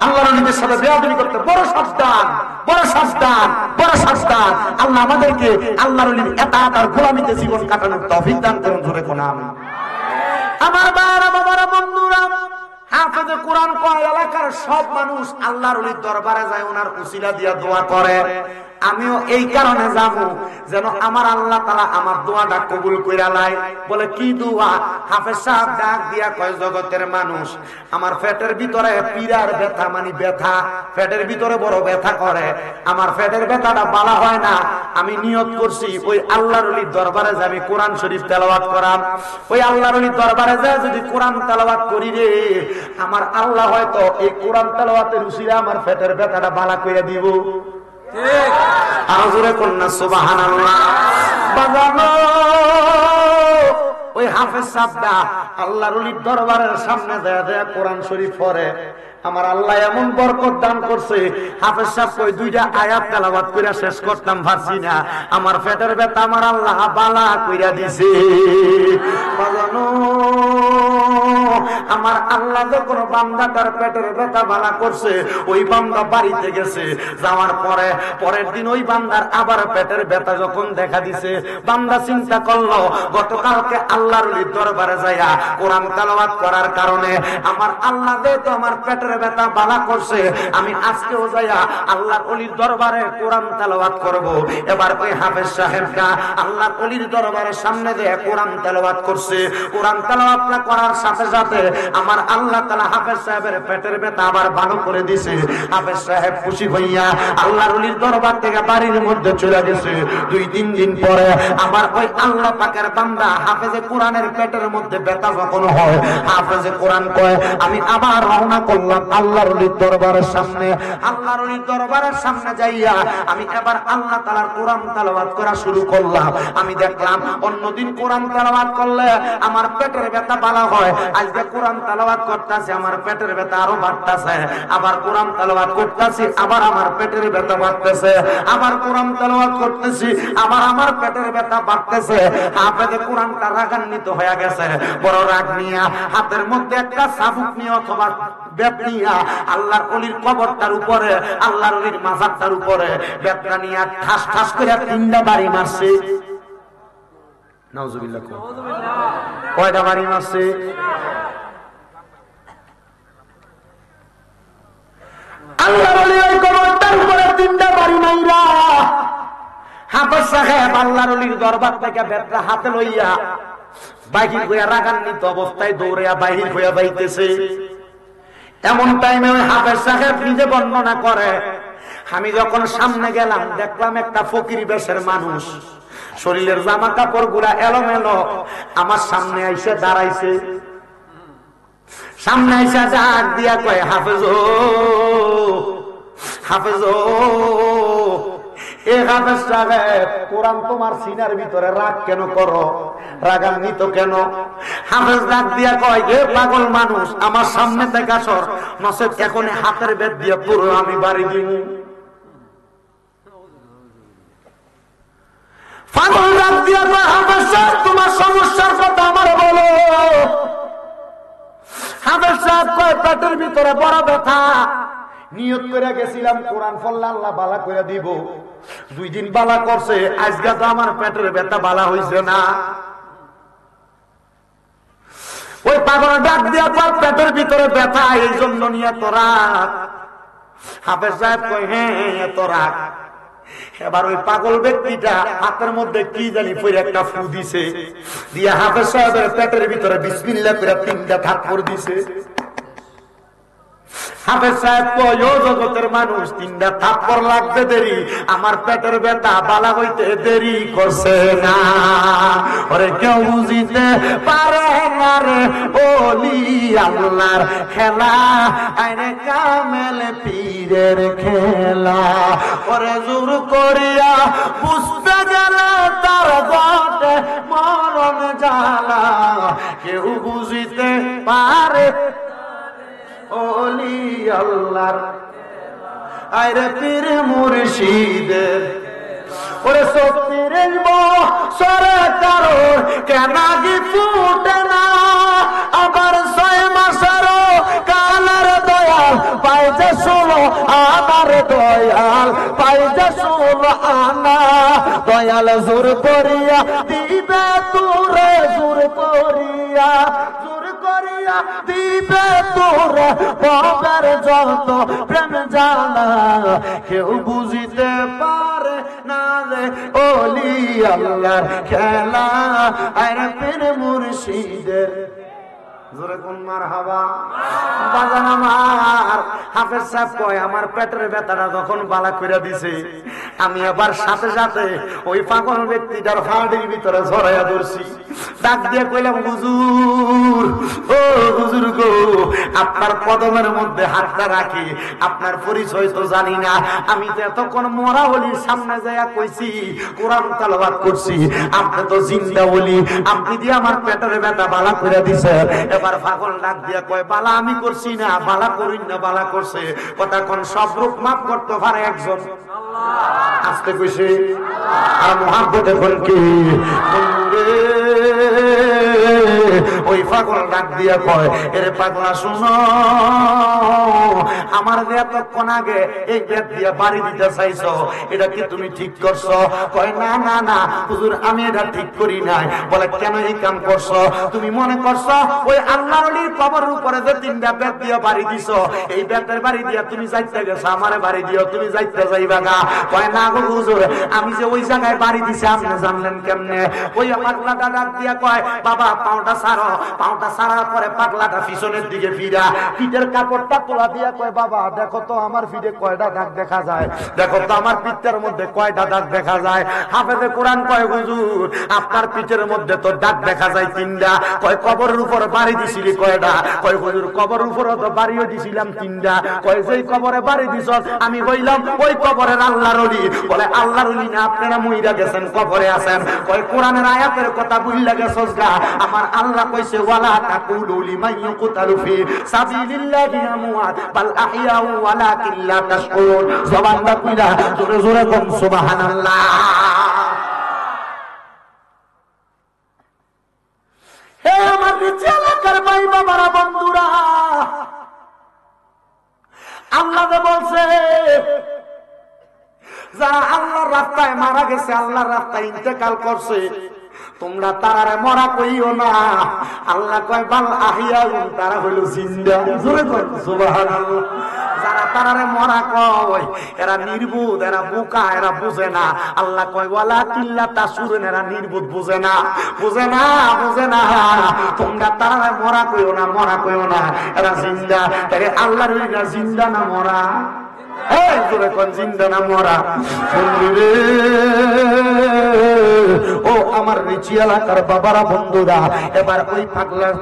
S1: আল্লাহর নিজের সাথে বেয়াদবি করতে। বড় সাবধান, বড় সাবধান, বড় সাবধান। আল্লাহ আমাদেরকে আল্লাহর ইতাআত আর গোলামিতে জীবন কাটানোর তৌফিক দান করুন। ধরে কোন আমিন। আমার বাবা বাবারা বন্ধুরা, হাফেজে কোরআন কয় এলাকার সব মানুষ আল্লাহর ওলির দরবারে যায়, ওনার উসিলা দিয়া দোয়া করে। আমিও এই কারণে যাবো যেন আমার আল্লাহ তাআলা আমার দোয়াটা কবুল কইরা লাই। বলে কি দোয়া? হাফেজ সাহেব ডাক দিয়া কয়, জগতের মানুষ আমার পেটের ভিতরে পীড়ার ব্যথা, মানে ব্যথা, পেটের ভিতরে বড় ব্যথা করে, আমার পেটের ব্যথাটা ভালো হয় না। আমি নিয়ত করছি ওই আল্লাহর ওলির দরবারে যাবি, কোরআন শরীফ তেলাওয়াত করাম। ওই আল্লাহর ওলির দরবারে যায় যদি কোরআন তেলাওয়াত করি রে, আমার আল্লাহ হয়তো এই কোরআন তেলাওয়াতের উসিলা আমার পেটের ব্যথাটা ভালো কইরা দিব। ঠিক? আর জোরে কন্যা সুবহানাল্লাহ। বাজানো ওই হাফেজ সাহেবটা আল্লাহর ওলির দরবারের সামনে যায় যায় কোরআন শরীফ পড়ে। আমার আল্লাহ এমন বরকত দান করছে, হাফেজ সাহেব কই 2টা আয়াত তেলাওয়াত কইরা শেষ করতাম পারছি না, আমার পেটের ব্যথা আমার আল্লাহ বালা কইরা দিছে। বাজানো আমার আল্লাহ যখন বান্দাটার পেটের ব্যথা বালা করছে, ওই বান্দা বাড়িতে গেছে, যাওয়ার পরে পরের দিন ওই বান্দার আবার পেটের ব্যথা যখন দেখা দিছে, বান্দা চিন্তা করলো গতকালকে আল্লাহর ওলির দরবারে যাইয়া কোরআন তেলাওয়াত করার কারণে আমার আল্লাহ যেহেতু আমার পেটের ব্যথা বালা করছে, আমি আজকেও যাইয়া আল্লাহর ওলির দরবারে কোরআন তেলাওয়াত করব। এবার ওই হাফেজ সাহেবটা আল্লাহর ওলির দরবারের সামনে দিয়ে কোরআন তেলাওয়াত করছে। কোরআন তেলাওয়াত করার সাথে সাথে আমার আল্লাহ তাআলা হাফেজ সাহেবের পেটের ব্যথা আবার ভালো করে দিয়েছে। হাফেজ সাহেব খুশি হইয়া আল্লাহর ওলির দরবার থেকে বাড়ির মধ্যে চলে গেছে। 2-3 দিন পরে আবার ওই আল্লাহ পাকের বান্দা হাফেজে কোরআনের পেটের মধ্যে ব্যথা যখন হয়, হাফেজে কোরআন কয় আমি আবার রওনা করলাম আল্লাহর ওলির দরবারের সামনে। আল্লাহর ওলির দরবারের সামনে যাইয়া আমি এবার আল্লাহ তাআলার কোরআন তেলাওয়াত করা শুরু করলাম। আমি দেখলাম অন্যদিন কোরআন তেলাওয়াত করলে আমার পেটের ব্যথা ভালো হয়, আজকে কোরআন তেলাওয়াত করতেছি আমার পেটের ব্যথা আরো বাড়তেছে, আবার কোরআন তেলাওয়াত করতেছি আবার আমার পেটের ব্যথা বাড়তেছে, আবার কোরআন তেলাওয়াত করতেছি আবার আমার পেটের ব্যথা বাড়তেছে। হাফেজে কোরআনটা রাগান্বিত হয়ে গেছে, বড় রাগ নিয়ে হাতের মধ্যে একটা চাবুক নিয়ে অথবা বেত নিয়ে আল্লাহর ওলির কবরটার উপরে, আল্লাহর ওলির মাজারটার উপরে বেতটা নিয়ে ঠাস ঠাস করে 3টা বাড়ি মারছে। নাউজুবিল্লাহ। কয়টা বাড়ি মারছে? আল্লাহর ওলির ওই কবরটার উপরে 3টা বাড়ি মাইরা হাফেজ সাহেব আল্লাহর ওলির দরবার থেকে বেতটা হাতে লইয়া বাহির হইয়া রাগান্বিত অবস্থায় দৌড়িয়া বাহির হইয়া যাইতেছে। এমন টাইমে ওই হাফেজ সাহেব নিজে বর্ণনা করে, আমি যখন সামনে গেলাম দেখলাম একটা ফকির বেশের মানুষ, শরীরের জামা কাপড় গুলা এলোমেলো, আমার সামনে আইসে দাঁড়াইছে। সামনে আইসা ডাক দিয়া কয়, হাফেজ হাফেজ এ হাফেজ সাহেব, কোরআন তোমার সিনার ভিতরে রাগ কেন করো, রাগান্বিত কেন? হাফেজ ডাক দিয়া কয়, এ পাগল মানুষ, আমার সামনে থেকে সর, নচেত এখন হাতের বেদ দিয়ে পুরো আমি বাড়ি দিব। পাগল ডাক দিয়া কয়, হাফেজ সাহেব তোমার সমস্যার কথা আমার বলো। হাফেজ সাহেব কয়, পেটের ভিতরে বড় ব্যথা, নিয়ত করে গেছিলাম কোরআন পড়লে আল্লাহ বালা করে দিব, 2 দিন বালা করছে, আজকে তো আমার পেটের ব্যথা বালা হইছে না। ওই পাগল ডাক দিয়া কয়, পেটের ভিতরে ব্যথা, এই জন্য নিয়ে তো রাগ। হাফেজ সাহেব কয়, হ্যাঁ এত রাগ। এবার ওই পাগল ব্যক্তিটা হাতের মধ্যে কি জানি পরে একটা ফু দিছে, দিয়া হাফেজ সাহেবের পেটের ভিতরে বিসমিল্লাহ করে 3টা থাপ্পড় দিছে। হাফেজ সাহেব কয়, ও জগতের মানুষ, 3টা থাপ্পড় লাগতে দেরি, আমার পেটের ব্যথা বালা হইতে দেরি করছে না। ওরে কেউ বুঝিতে পারে না রে ওলি আল্লাহর খেলা, আইরে কামেল পীরের খেলা। ওরে জোর করিয়া বুঝতে গেলে তার ঘটে মরণ জ্বালা, কেউ বুঝিতে পারে ওলি আল্লাহর, আইরে পীর মুর্শিদের। ওরে সত্যির বছরে কারোর কেনাগি ফুটে না, আবার 6 মাসেরও কালের দয়াল পাইছে 16 আমার দয়াল পাইছে 16 আনা। দয়াল জোর করিয়া দিবে তোরে, জোর করিয়া দিবে তোরে বাবার যত প্রেম জানা, কেউ বুঝিতে পারে না রে ওলি আল্লাহর খেলা, আইরে পীর মুর্শিদের। জোরে কোন মারহাবা। বাজান আমার, হাফেজ সাহেব কয়, আমার পেটের ব্যথাটা যখন বালা কইরা দিছে, আমি আবার সাথে সাথে ওই পাগল ব্যক্তিটার হাড়ির ভিতরে জড়াইয়া ধরছি। ডাক দিয়ে কইলাম, হুজুর, ও হুজুর গো, আপনার কদমের মধ্যে হাতটা রাখি, আপনার পরিচয় তো জানি না, আমি তো এতক্ষণ মরা ওলির সামনে যাইয়া কইছি, কোরআন তেলাওয়াত করছি, আপনি তো জিন্দা ওলি, আপনি দিয়ে আমার পেটের ব্যথা বালা কইরা দিছে। এবার পাগল ডাক দিয়া কয়, বালা আমি করছি না, বালা করিন না, বালা করছে। কথা কোন সব রূপ মাফ করতে পারে একজন আল্লাহ। আসতে কইছে আর মুহাব্বতে কোন কি ওই পাগল ডাক দিয়া কয়, এরে পাগলা শুনো, আমার যে এতক্ষণ আগে এই বেদ দিয়া বাড়ি দিতে চাইছো, এটা কি তুমি ঠিক করছো? কয়, না না না হুজুর, আমি এটা ঠিক করি নাই। বলে, কেন এই কাম করছো? তুমি মনে করছো ওই আল্লাহর ওলির কবরের উপরে যে 3টা বেদ দিয়া বাড়ি দিছো, এই বেদের বাড়ি দিয়া তুমি যাইতে গেছো, আমারে বাড়ি দিও, তুমি যাইতে যাইবা গা। কয়, না গো হুজুর, আমি যে ওই জায়গায় বাড়ি দিছি আপনি জানলেন কেমনে? ওই পাগলাটা ডাক দিয়া কয়, বাবা পাউটা ছাড়ো। পাউটা ছাড়ার পরে পাগলাটা পিছনের দিকে ফিরা পিঠের কাপড়টা তোলা দিয়া কয়, বাবা দেখো তো আমার পিঠে কয়টা দাগ দেখা যায়, দেখো তো আমার পিঠের মধ্যে কয়টা দাগ দেখা যায়। হাফেজে কোরআন কয়, হুজুর আপনার পিঠের মধ্যে তো দাগ দেখা যায় 3টা। কয়, কবরের উপর বাড়ি দিছিলি কয়টা? কয়, হুজুর কবরের উপর তো বাড়িও দিছিলাম 3টা। কয়, যেই কবরে বাড়ি দিছ আমি কইলাম ওই কবরের আল্লাহর ওলি। বলে, আল্লাহর ওলি না, আপনারা মইরা গেছেন, কবরে আছেন। কয়, কোরআনের আয়াতের কথা বুইলা গেছস গা, আমার আল্লাহ কইছে, ওয়ালা তাকুলু লিমান ইউকতালু ফি সাবিলিল্লাহি আমওয়াত বাল আহইয়াউ ওয়ালাকিন লা তাশকুরুন। জবানটা কইরা জোরে জোরে কোন সুবহানাল্লাহ। হে আমার নিচে এলাকার ভাই বাবারা, বন্ধুরা, আল্লাহ বলছে, যারা আল্লাহর রাস্তায় মারা গেছে, আল্লাহর রাস্তায় ইন্তেকাল করছে, তোমরা তারারে মরা কইও না। আল্লাহ কয়, বাল আহিয়াউ, তারা হইল জিন্দা। জোরে কয় সুবহানাল্লাহ। যারা তারারে মরা কয়, এরা নির্বুধ, এরা বোকা, এরা বুঝে না। আল্লাহ কয়, ওয়ালা কিল্লা তাসুরুন, এরা নির্বুধ, বুঝে না, বুঝে না, বুঝে না। তোমরা তারারে মরা কইও না, মরা কইও না, এরা জিন্দা। তাই আল্লাহর ওলিরা জিন্দা না মরা? এই জোরে কোন জিন্দা না মরা বন্ধুরে ও আমার রিচি এলাকার বাবারা বন্ধুরা এবার ওই পাগলার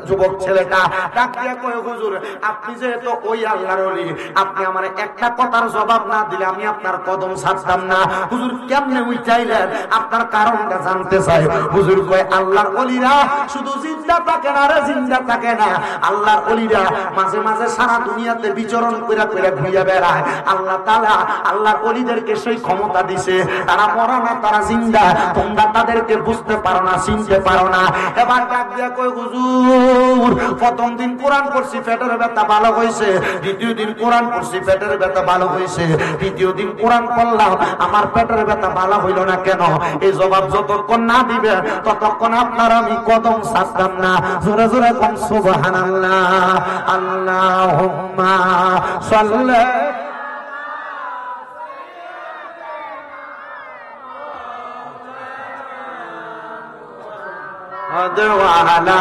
S1: যুবক ছেলেটা ডাক দিয়ে কয় হুজুর আপনি যেহেতু ওই আল্লাহর ওলি আপনি আমার একটা কথার জবাব না দিলে আমি আপনার কদম ছাড়তাম না হুজুর কেমনে উঠাইলেন আপনার কারণটা জানতে চাই হুজুর কয় আল্লাহর ওলিরা শুধু জিন্দা থাকে না রে জিন্দা থাকে না আল্লাহর ওলিরা মাঝে মাঝে সারা দুনিয়াতে বিচরণ কইরা কইরা ঘুরিয়া বেড়ায় আল্লাহ তাআলা আল্লাহর ওলিদেরকে সেই ক্ষমতা দিয়েছে তারা মরা না তারা জিন্দা তোমরা তাদেরকে বুঝতে পারো না চিনতে পারো না এবার ডাক দিয়া কই হুজুর প্রথম দিন কোরআন পড়ছি পেটের ব্যথা ভালো হইছে দ্বিতীয় দিন কোরআন পড়ছি পেটের ব্যথা ভালো হইছে তৃতীয় দিন কোরআন পড়লাম আমার পেটের ব্যথা ভালো হইল না কেন এই জবাব যতক্ষণ না দিবে ততক্ষণ আপনার আমি কদম ছাড়তাম না জোরে জোরে কোন সুবহানাল্লাহ আল্লাহুম্মা সাল্লি وعلى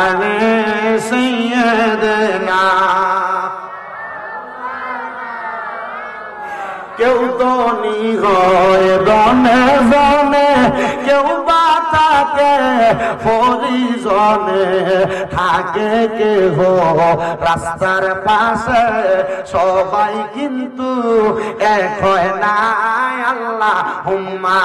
S1: آل سيدنا কেউ ধনী হয় রনে জনে কেউ বা থাকে পরিজনে থাকে কেহ রাস্তার পাশে সবাই কিন্তু এক হয় না আল্লাহুম্মা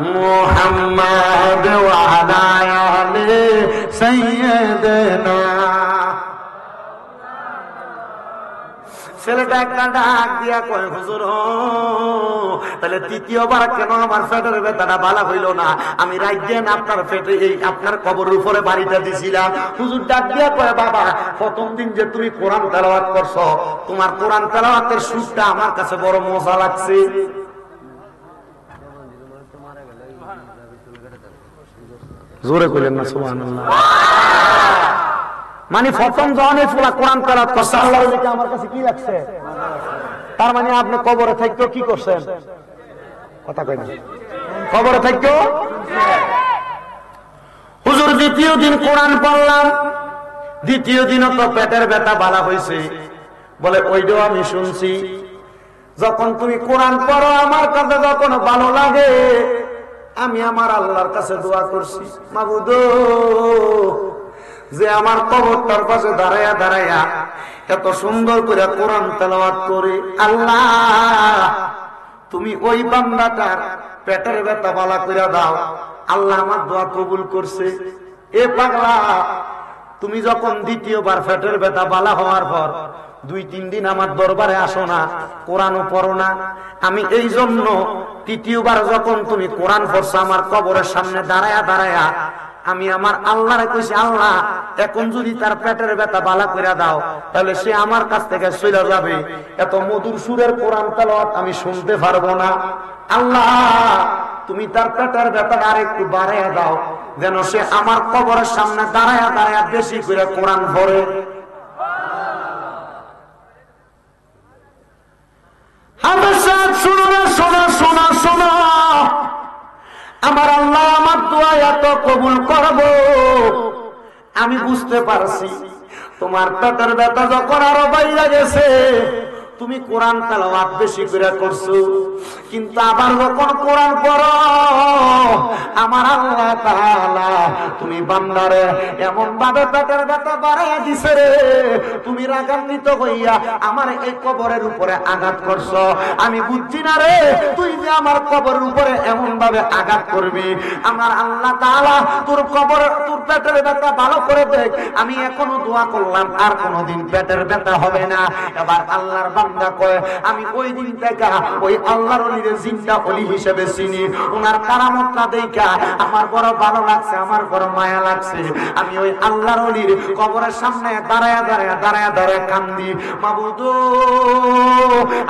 S1: মুহাম্মদ ওয়া আলা আলি সাইয়্যিদিনা ছেলেটা একটা ডাক দিয়া কয় হুজুর তাহলে তৃতীয়বার কেন আমার পেটের ব্যথাটা ভালো হইল না আমি রাইজেন আপনার পেটে এই আপনার কবরের উপরে বাড়িটা দিছিলাম হুজুর ডাক দিয়া কয় বাবা প্রথম দিন যে তুমি কোরআন তেলাওয়াত করছো তোমার কোরআন তেলাওয়াতের সুরটা আমার কাছে বড় মজা লাগছে জোরে কইলেন না সুবহানাল্লাহ মানে প্রথম যখন এই পুরা কোরআন তেলাওয়াত করছে আল্লাহর দিকে আমার কাছে কি লাগছে তার মানে আপনি কবরে থাকতেও কি করছেন কথা কই না কবরে থাকতেও হুজুর দ্বিতীয় দিন কোরআন পড়লাম দ্বিতীয় দিনও তো পেটের ব্যথা ভালো হয়েছে বলে ওইটাও আমি শুনছি যখন তুমি কোরআন পড়ো আমার কাছে যখন ভালো লাগে আমি আমার আল্লাহর কাছে দোয়া করছি মাবুদ যে আমার কবরটার পাশে দাঁড়ায়া দাঁড়ায়া এত সুন্দর করে কোরআন তেলাওয়াত করে আল্লাহ তুমি ওই বান্দাটার পেটের ব্যথা ভালো করে দাও আল্লাহ আমার দোয়া কবুল করছে এ পাগলা তুমি যখন দ্বিতীয়বার পেটের ব্যথা ভালো হওয়ার পর 2-3 দিন আমার দরবারে আসো না কোরআনও পড়ো না আমি এই জন্য তৃতীয়বার যখন তুমি কোরআন পড়ছো আমার কবরের সামনে দাঁড়ায়া দাঁড়ায়া আমি আমার আল্লাহরে কইছি আল্লাহ এখন যদি তার পেটের ব্যথা ভালো করে দাও তাহলে সে আমার কাছ থেকে চলে যাবে এত মধুর সুরের কোরআন তেলাওয়াত আমি শুনতে পারবো না আল্লাহ তুমি তার পেটের ব্যথাটা আরেকটু বাড়াইয়া দাও যেন সে আমার কবরের সামনে দাঁড়ায়া দাঁড়ায়া বেশি করে কোরআন পড়ে আমার আল্লাহ আমার দোয়া এত কবুল করব আমি বুঝতে পারছি তোমার পেটের ব্যথা যখন আরো বাইরে গেছে তুমি কোরআন তেলাওয়াত বেশি করে করছো কিন্তু আবার যখন কোরআন পড়ো আমার আল্লাহ তাআলা তুমি বান্দারে এমন ভাবে পেটের ব্যথা বাড়াইয়া দিছে রে তুমি রাগান্বিত হইয়া আমার এই কবরের উপরে আঘাত করছো আমি বুঝছি না রে তুই যে আমার কবরের উপরে এমন ভাবে আঘাত করবি আমার আল্লাহ তাআলা তোর কবর তোর পেটের ব্যথা ভালো করে দেখ আমি এখনো দোয়া করলাম আর কোনোদিন পেটের ব্যথা হবে না এবার আল্লাহর বান্দা কয় আমি ওই দিন থেকে ওই আল্লাহর ওলির জিন্দা ওলি হিসেবে চিনি ওনার কারামতটা দেখা আমার বড় ভালো লাগছে আমার বড় মায়া লাগছে আমি ওই আল্লাহর ওলির কবরের সামনে দাঁড়ায়া দাঁড়ায়া দাঁড়ায়া দাঁড়ায়া কান্দি মাবুদ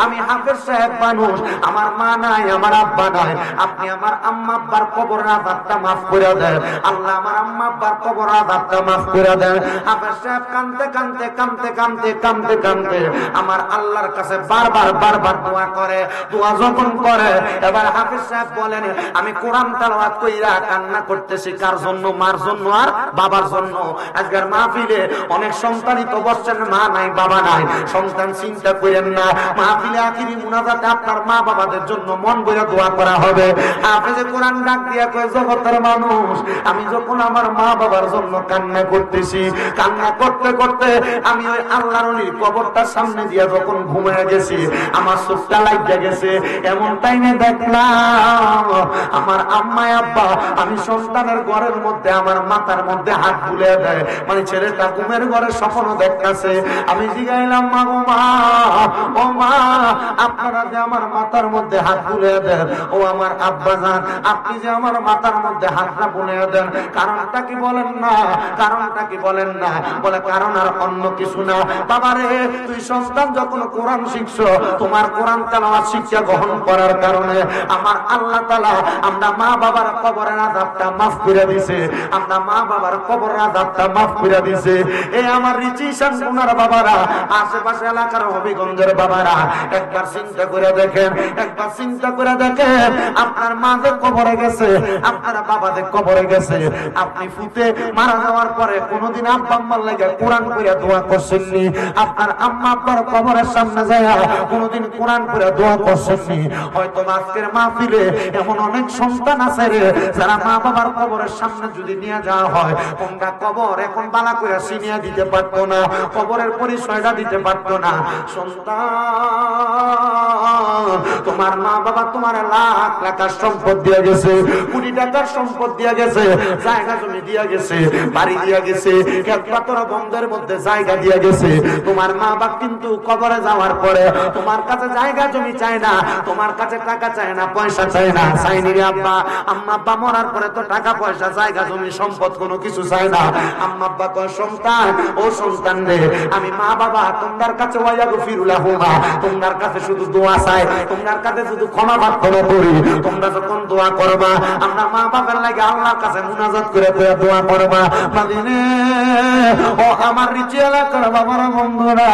S1: আমি হাফেজ সাহেব মানুষ আমার মা নাই আমার আব্বা নাই আপনি আমার আম্মা আব্বার কবরের আযাবটা মাফ করে দেন আল্লাহ আমার আম্মা আব্বার কবরের আযাবটা মাফ করে দেন হাফেজ সাহেব কাঁদতে কাঁদতে কাঁদতে কাঁদতে কাঁদতে কাঁদতে আমার আল্লাহর আল্লাহর কাছে বারবার দোয়া করে। দোয়া যখন করে এবার হাফেজ সাহেব বলেন আমি কোরআন তেলাওয়াত কইরা কান্না করতেছি কার জন্য? মার জন্য আর বাবার জন্য। আজকের মাহফিলে অনেক সন্তানই তো বসছেন, মা নাই বাবা নাই। সন্তান চিন্তা করেন না, মাহফিলে আখিরি মুনাজাতে আপনার মা বাবাদের জন্য মন ভরে দোয়া করা হবে। হাফেজে কোরআন ডাক দিয়া কয় জগতের মানুষ, আমি যখন আমার মা বাবার জন্য কান্না করতেছি, কান্না করতে করতে আমি ওই আল্লাহর ওলির কবরটার সামনে দিয়া যখন ঘুমিয়ে গেছি, আমার চোখটা লাগিয়া গেছে। এমন টাইমে দেখলাম আমার আম্মা আব্বা আমি সন্তানের ঘরের মধ্যে আমার মাথার মধ্যে হাত বুলিয়ে দেয়, মানে ছেলেটা ঘুমের ঘরে স্বপ্ন দেখতেছে। আমি জিগাইলাম মা গো মা, ও মা আপনারা যে আমার মাথার মধ্যে হাত বুলিয়ে দেন, ও আমার আব্বা জান আপনি যে আমার মাথার মধ্যে হাতটা বুলিয়ে দেন, কারণটা কি বলেন না? কারণটা কি বলেন না? বলে কারণ আর অন্য কিছু না। বাবারে তুই সন্তান যখন কোরআন শিখছো, তোমার কোরআন তেলাওয়াত শিক্ষা গ্রহণ করার কারণে আমার আল্লাহ তাআলা আমরা মা বাবার কবরের আযাবটা মাফ করে দিয়েছে। আমরা মা বাবার কবরের আযাবটা মাফ করে দিয়েছে। এই আমার রিচিশন ওনার বাবারা, আশেপাশে এলাকার হবিগঞ্জের বাবারা একবার চিন্তা করে দেখেন, একবার চিন্তা করে দেখেন আপনার মা যে কবরে গেছে, আপনার বাবা যে কবরে গেছে, আপনি ফুতে মারা যাওয়ার পরে কোনদিন আব্বা আম্মার লাগা কোরআন পড়ে দোয়া করছেননি? আপনার আম্মা আব্বার কবরের সামনে যায় কোনদিন কোরআন পড়ে দোয়া করছেননি? হয়তো আজকের মাহফিলে এমন অনেক সন্তান আছে রে, যারা মা বাবার কবরের সামনে যদি নিয়ে যাওয়া হয়, তোমরা কবর এখন বালা করে চিনিয়ে দিতে পারতো না, কবরের পরিচয়টা দিতে পারতো না। সন্তান তোমার মা বাবা তোমার লাখ লাখ সম্পদ দিয়ে গেছে, কোটি টাকার সম্পদ দিয়ে গেছে, জায়গা জমি দিয়ে গেছে, বাড়ি দিয়ে গেছে, ক্ষেত পাথর বন্ধের মধ্যে জায়গা দিয়ে গেছে। তোমার মা বাবা কিন্তু কবরে যাওয়ার পরে তোমার কাছে জায়গা জমি চায় না, তোমার কাছে টাকা চায় না, পয়সা চায় না। চাইনি রে আব্বা, আম্মা আব্বা মরার পরে তো টাকা পয়সা জায়গা জমি সম্পদ কোনো কিছু চায় না। আম্মা আব্বা কয় সন্তান, ও সন্তান রে আমি মা বাবা তোমার কাছে ওয়াইয়াগফিরুলাহুমা, তোমার কাছে শুধু দোয়া চাই, তোমার কাছে শুধু ক্ষমা প্রার্থনা করি। তোমরা যখন দোয়া করবা, আমরা মা বাবার লাগে আল্লাহর কাছে মুনাজাত করে দোয়া করবা। মাদিনে ও আমার রিচি এলাকার বাবারা বন্ধুরা,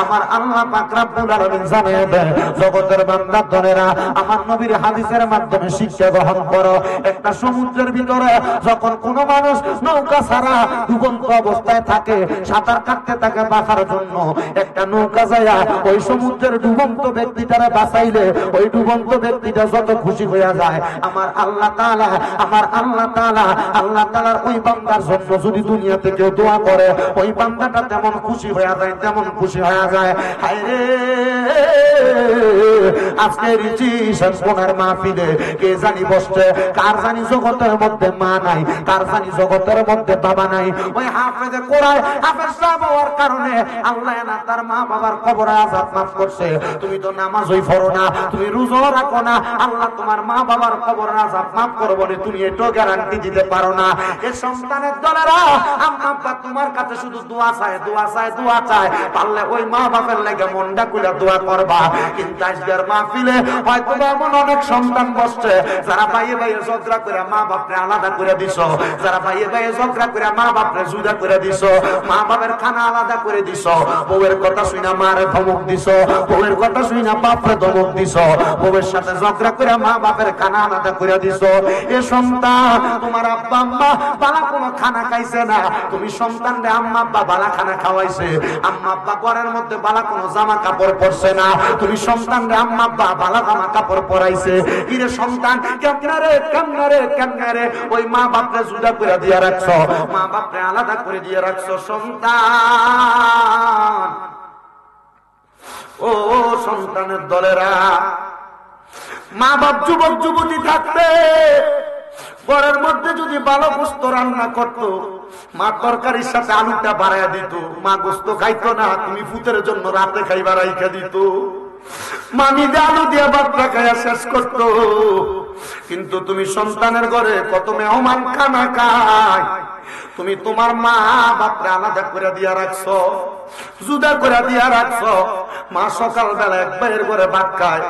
S1: আমার আল্লাহ পাক রব্বুল আলামিন জানিয়ে দেয় জগতের বান্দা ধরেরা আমার নবীর হাদিসের মাধ্যমে শিক্ষা গ্রহণ করো। একটা সমুদ্রের ভিতরে যখন কোনো মানুষ নৌকা ছাড়া ডুবন্ত অবস্থায় থাকে, সাঁতার কাটতে থাকে বাঁচার জন্য, একটা নৌকা যায় ওই সমুদ্রের ডুবন্ত ব্যক্তিটারে বাঁচাইলে ওই ডুবন্ত ব্যক্তিটা যত খুশি হয়ে যায়, আমার আল্লাহ তাআলা, আমার আল্লাহ তাআলা, আল্লাহ তাআলার ওই বান্দার জন্য যদি দুনিয়াতে কেউ দোয়া করে, ওই বান্দাটা তেমন খুশি হয়ে যায়, তেমন খুশি হয়ে যায়। হায় রে আজকে রিচিশন কোনার মাহফিলে কে জানি বসছে, কার জানি জগতের মধ্যে মা নাই, কার জানি জগতের মধ্যে বাবা নাই। ওই হাফেজে কোরআন হাফেজ সাহেব হওয়ার কারণে আল্লাহ না তার মা বাবার কবর আযাব মাফ করছে। তুমি তো নামাজই পড়ো না, তুমি রোজা রাখো না, আল্লাহ তোমার মা বাবার কবর আযাব মাফ করবে না, তুমি এটাও গ্যারান্টি দিতে পারো না। এই সন্তানের দলেরা আম্মা আব্বা তোমার কাছে শুধু দোয়া চায়, দোয়া চায়, দোয়া চায়। পারলে ওই মা বাবার লাগে মনটা খুলে দোয়া করবা। কিন্তু আজকের মাহফিলে হয়তো এমন অনেক সন্তান বসছে যারা ভাইয়ে ভাইয়ে ঝগড়া করে মা বাপরে আলাদা করে দিছ, যারা ভাইয়ে ভাইয়ে ঝগড়া করে মা বাপরে জুদা করে দিছ, মা বাপের খানা আলাদা করে দিছ, বউয়ের কথা শুনা মারে ধমক দিছ, বউয়ের কথা শুনা বাপরে ধমক দিছ, বউয়ের সাথে ঝগড়া করে মা বাপের খানা আলাদা করে দিছ। এ সন্তান তোমার আব্বা আম্মা বালা কোনো খানা খাইছে না, তুমি সন্তান রে আম্মা আব্বা বালা খানা খাওয়াইছে, আম্মা আব্বা ঘরের মধ্যে বালা কোনো জামা কাপড় পরছে না, তুমি সন্তান রে আম্মা আব্বা বালা জামা কাপড় পরাইছে। ইরে সন্তান কেমনে রে কেমনে রে কেমনে রে ওই মা বাপরে জুদা করে দিয়ে রাখছো, মা বাপরে আলাদা করে দিয়ে রাখছো। সন্তান ও সন্তানের দলেরা, মা বাপ যুবক যুবতী থাকতে ঘরের মধ্যে যদি ভালো গোস্ত রান্না করতো, মা তরকারির সাথে আলুটা বাড়াইয়া দিত, মা গোস্ত খাইতো না, তুমি ফুতের জন্য রাতে খাইবা রাইখা দিত, মা নিজে আলু দিয়ে ভাতটা খাইয়া শেষ করত। কিন্তু তুমি সন্তানের ঘরে কত মেহমান খানা খায়, তুমি তোমার মা বাপরে আলাদা করে দিয়া রাখছো, জুদা করে দিয়া রাখছো। মা সকাল বেলা এক ভাইয়ের ঘরে ভাত খায়,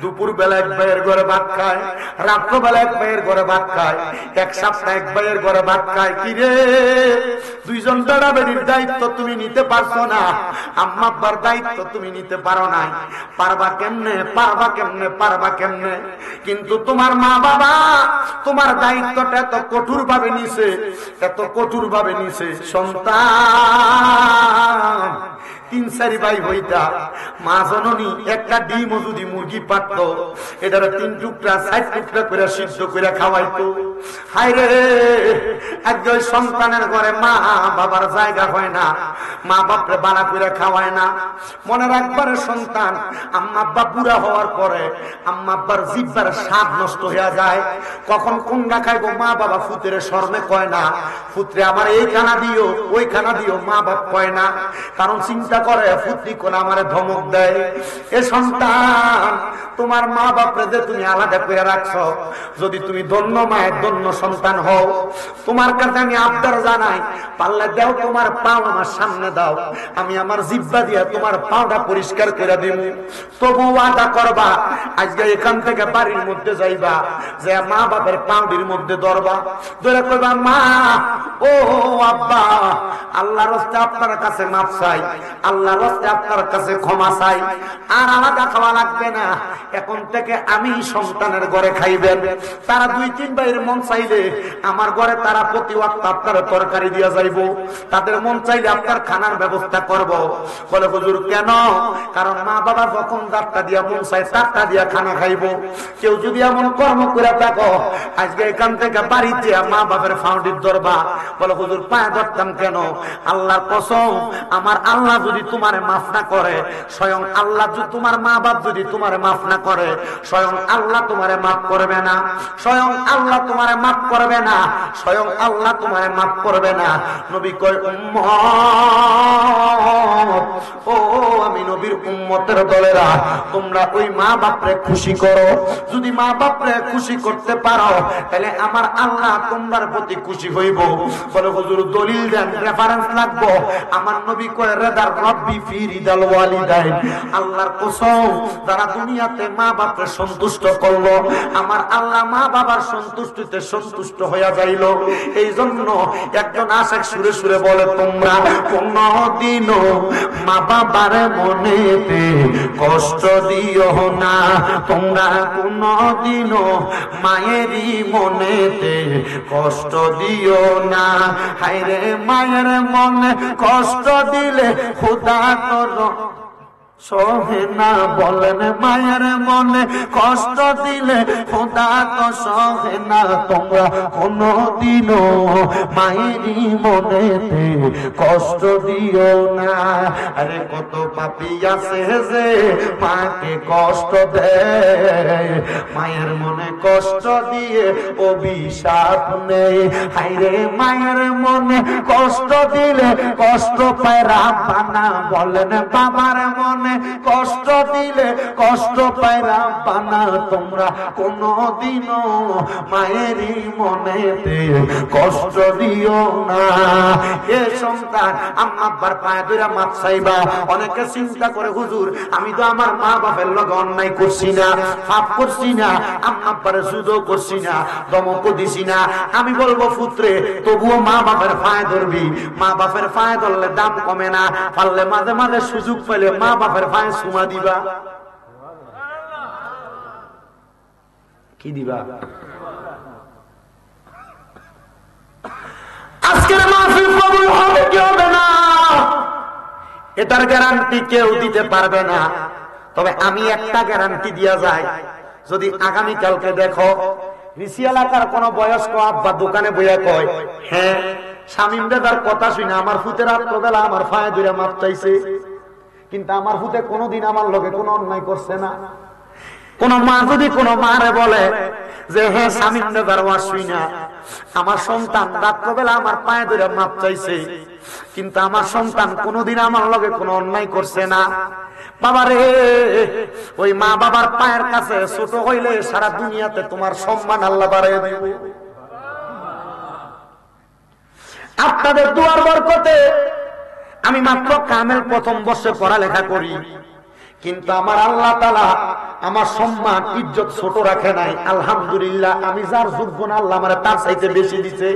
S1: দুপুর বেলা এক ভাইয়ের ঘরে ভাত খায়, রাত্র বেলা এক ভাইয়ের ঘরে ভাত খায়, এক সপ্তাহ এক ভাইয়ের ঘরে ভাত খায়। কি রে, দুইজন বেড়া বেড়ির দায়িত্ব তুমি নিতে পারছো না, আম্মা আব্বার দায়িত্ব তুমি নিতে পারো নাই। পারবা কেমনে, পারবা কেমনে, পারবা কেমনে? কিন্তু তোমার মা বাবা তোমার দায়িত্বটা এত কঠোর ভাবে নিছে, এত কঠোর ভাবে নিছে। সন্তান তিন চারি ভাই হইতা, মা জননী একটা ডিমও যদি মুরগি পারত, এটার 3 টুকরা 4 টুকরা করে সিদ্ধ করে খাওয়াইতো। হায় রে, একজন সন্তানের ঘরে মা বাবার জায়গা হয় না, মা বাপরে বানা করে খাওয়ায় না। মনে রাখবারে সন্তান, আম্মা আব্বা বুড়া হওয়ার পরে আম্মা আব্বার জিহ্বার স্বাদ নষ্ট হয়ে যায়। কখন কোনটা খাইবো মা বাবা ফুতের শর্মে কয় না, ফুতরে আমার এই খানা দিও ওই খানা দিও, মা বাপ কয় না। কারণ চিন্তা করে ফুতরি কোন আমারে ধমক দেয়। এ সন্তান, তোমার মা বাপরে যে তুমি আলাদা করে রাখছো, যদি তুমি ধন্য মায়ের ধন্য সন্তান হও, তোমার কাছে আমি আবদার জানাই, পারলে দাও তোমার পাও আমার সামনে দাও, আমি আমার জিহ্বা দিয়ে তোমার পাওটা পরিষ্কার করে দিব। তবু ওয়াদা করবা, আজকে এখান থেকে বাড়ির মধ্যে যাইবা, যে মা বাপের পাউডির মধ্যে ধরবা, ধরে কইবা, মা ও আব্বা, আল্লাহর রাস্তে আপনার কাছে মাফ চাই, আল্লাহর রাস্তে আপনার কাছে ক্ষমা চাই, আর আলাদা খাওয়া লাগবে না, এখন থেকে আমি সন্তানের ঘরে খাইবেন। তারা 2-3 ভাইয়ের মন চাইলে আমার ঘরে তারা প্রতি ওয়াক্ত আপনার তরকারি দিয়া যাইব, তাদের মন চাইলে আপনার খানার ব্যবস্থা করব। বলে হুজুর কেন? কারণ মা বাবা যখন যারটা দিয়া মন চাই তারটা দিয়া খানা খাইব। কেউ যদি এমন কর্ম করে থাকো, আজকে এখান থেকে বাড়িতে মা বাবার ফাউন্ডির ধরবা। বলে হুজুর পায়ে ধরতাম কেন? আল্লাহর কসম, আমার আল্লাহ যদি তোমারে মাফ না করে, স্বয়ং আল্লাহ যদি তোমার মা বাপ যদি তোমারে মাফ না করে, স্বয়ং আল্লাহ তোমারে মাফ করবে না, স্বয়ং আল্লাহ তোমারে মাফ করবে না, স্বয়ং আল্লাহ তোমারে মাফ করবে না। নবী কয়, উম্মত, ও আমি নবীর উম্মতের দলেরা, তোমরা ওই মা বাপরে খুশি করো। যদি মা বাপরে খুশি করতে পারো, তাহলে আমার আল্লাহ তোমার প্রতি খুশি হইব। বলে হুজুর দলিল দেন, রেফারেন্স লাগবো। আমার নবী কয়, রেদার রব্বি ফি রিদাল ওয়ালিদাইন, আল্লাহর কসম, যারা দুনিয়াতে মা বাপরে সন্তুষ্ট করলো, আমার আল্লাহ মা বাবার সন্তুষ্টিতে সন্তুষ্ট হইয়া যাইল। এই জন্য একজন আশিক সুরে সুরে বলে, তোমরা কোনদিনও মা বাবার মনেতে কষ্ট দিও না, তোমরা কোনদিনও মায়েরই মনেতে কষ্ট দিও না। হায়রে মায়ের মনে কষ্ট দিলে খোদা তোর সহে না। বলেন মায়ের মনে কষ্ট দিলে খোদা তো সহে না। তোমরা কোনদিনও মায়েরই মনেতে কষ্ট দিও না। আরে কত পাপী আছে যে মাকে কষ্ট দেয়, মায়ের মনে কষ্ট দিয়ে অভিশাপ নেই। হায়রে মায়ের মনে কষ্ট দিলে কষ্ট পায় রাব্বানা। বলেন বাবার মনে কষ্ট দিলে কষ্ট পায় রাব্বানা। তোমরা কোনদিনও মায়েরই মনেতে কষ্ট দিও না। এ সন্তান, আম্মা আব্বার পায়ে ধরে মাপ চাইবা। অনেকে চিন্তা করে, হুজুর আমি তো আমার মা বাপের লগে অন্যায় করছি না, পাপ করছি না, আম্মা আব্বারে জুদো করছি না, ধমকও দিছি না। আমি বলবো পুত্রে, তবুও মা বাপের পায়ে ধরবি। মা বাপের পায়ে ধরলে দাম কমে না, পারলে মাঝে মাঝে সুযোগ পেলে মা বাপের পায়ে চুমা দিবা। কি দিবা? আজকের মাহফিল কবুল হবে কি হবে না, এটার গ্যারান্টি কেউ দিতে পারবে না। তবে আমি একটা গ্যারান্টি দিয়া যাই, যদি আগামীকালকে দেখো ঋষি এলাকার কোন বয়স্ক আব্বা দোকানে বইয়া কয়, হ্যাঁ শামীম দাদার কথা শুনে আমার ফুতের রাত্রবেলা আমার ফায়ে ধরে মাপ চাইছে, কিন্তু আমার ফুতে কোনোদিন আমার লগে কোনো অন্যায় করছে না। কোন মা যদি কোন মারে বলে যে হ্যাঁ শামীম দাদার ওয়াজ শুইনা আমার সন্তান রাত্রবেলা আমার পায়ে ধরে মাপ চাইছে, কিন্তু আমার সন্তান কোনোদিন আমার লগে কোনো অন্যায় করছে না, বাবারে ওই মা বাবার পায়ের কাছে ছোট হইলে সারা দুনিয়াতে তোমার সম্মান আল্লাহ বাড়াইয়া দিবে। আপনাদের দুয়ার বরকতে আমি মাত্র কামেল প্রথম বর্ষে পড়ালেখা করি, কিন্তু আমার আল্লাহ তাআলা আমার সম্মান ইজ্জত ছোট রাখে নাই। আলহামদুলিল্লাহ, আমি যার যোগ্য না আল্লাহ আমার তার চাইতে বেশি দিছে।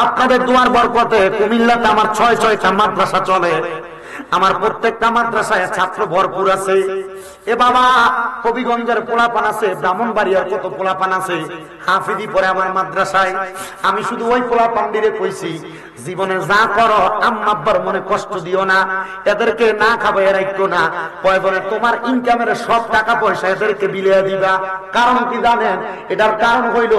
S1: আপনাদের দুয়ার বরকতে কুমিল্লাতে আমার 6টা মাদ্রাসা চলে। আমার প্রত্যেকটা মাদ্রাসায় ছাত্র ভরপুর আছে। এ বাবা, হবিগঞ্জের পোলাপান আছে, ব্রাহ্মণবাড়িয়ার কত পোলাপান আছে, হাফিজি পড়ে আমার মাদ্রাসায়। আমি শুধু ওই পোলাপান দিয়ে কইছি, জীবনে যা করো আম্মা আব্বার মনে কষ্ট দিও না, এদেরকে না খাবে রাখো না। কয়বনে তোমার ইনকামের সব টাকা পয়সা এদেরকে বিলিয়ে দিবা। কারণ কি জানেন? এটার কারণ হইল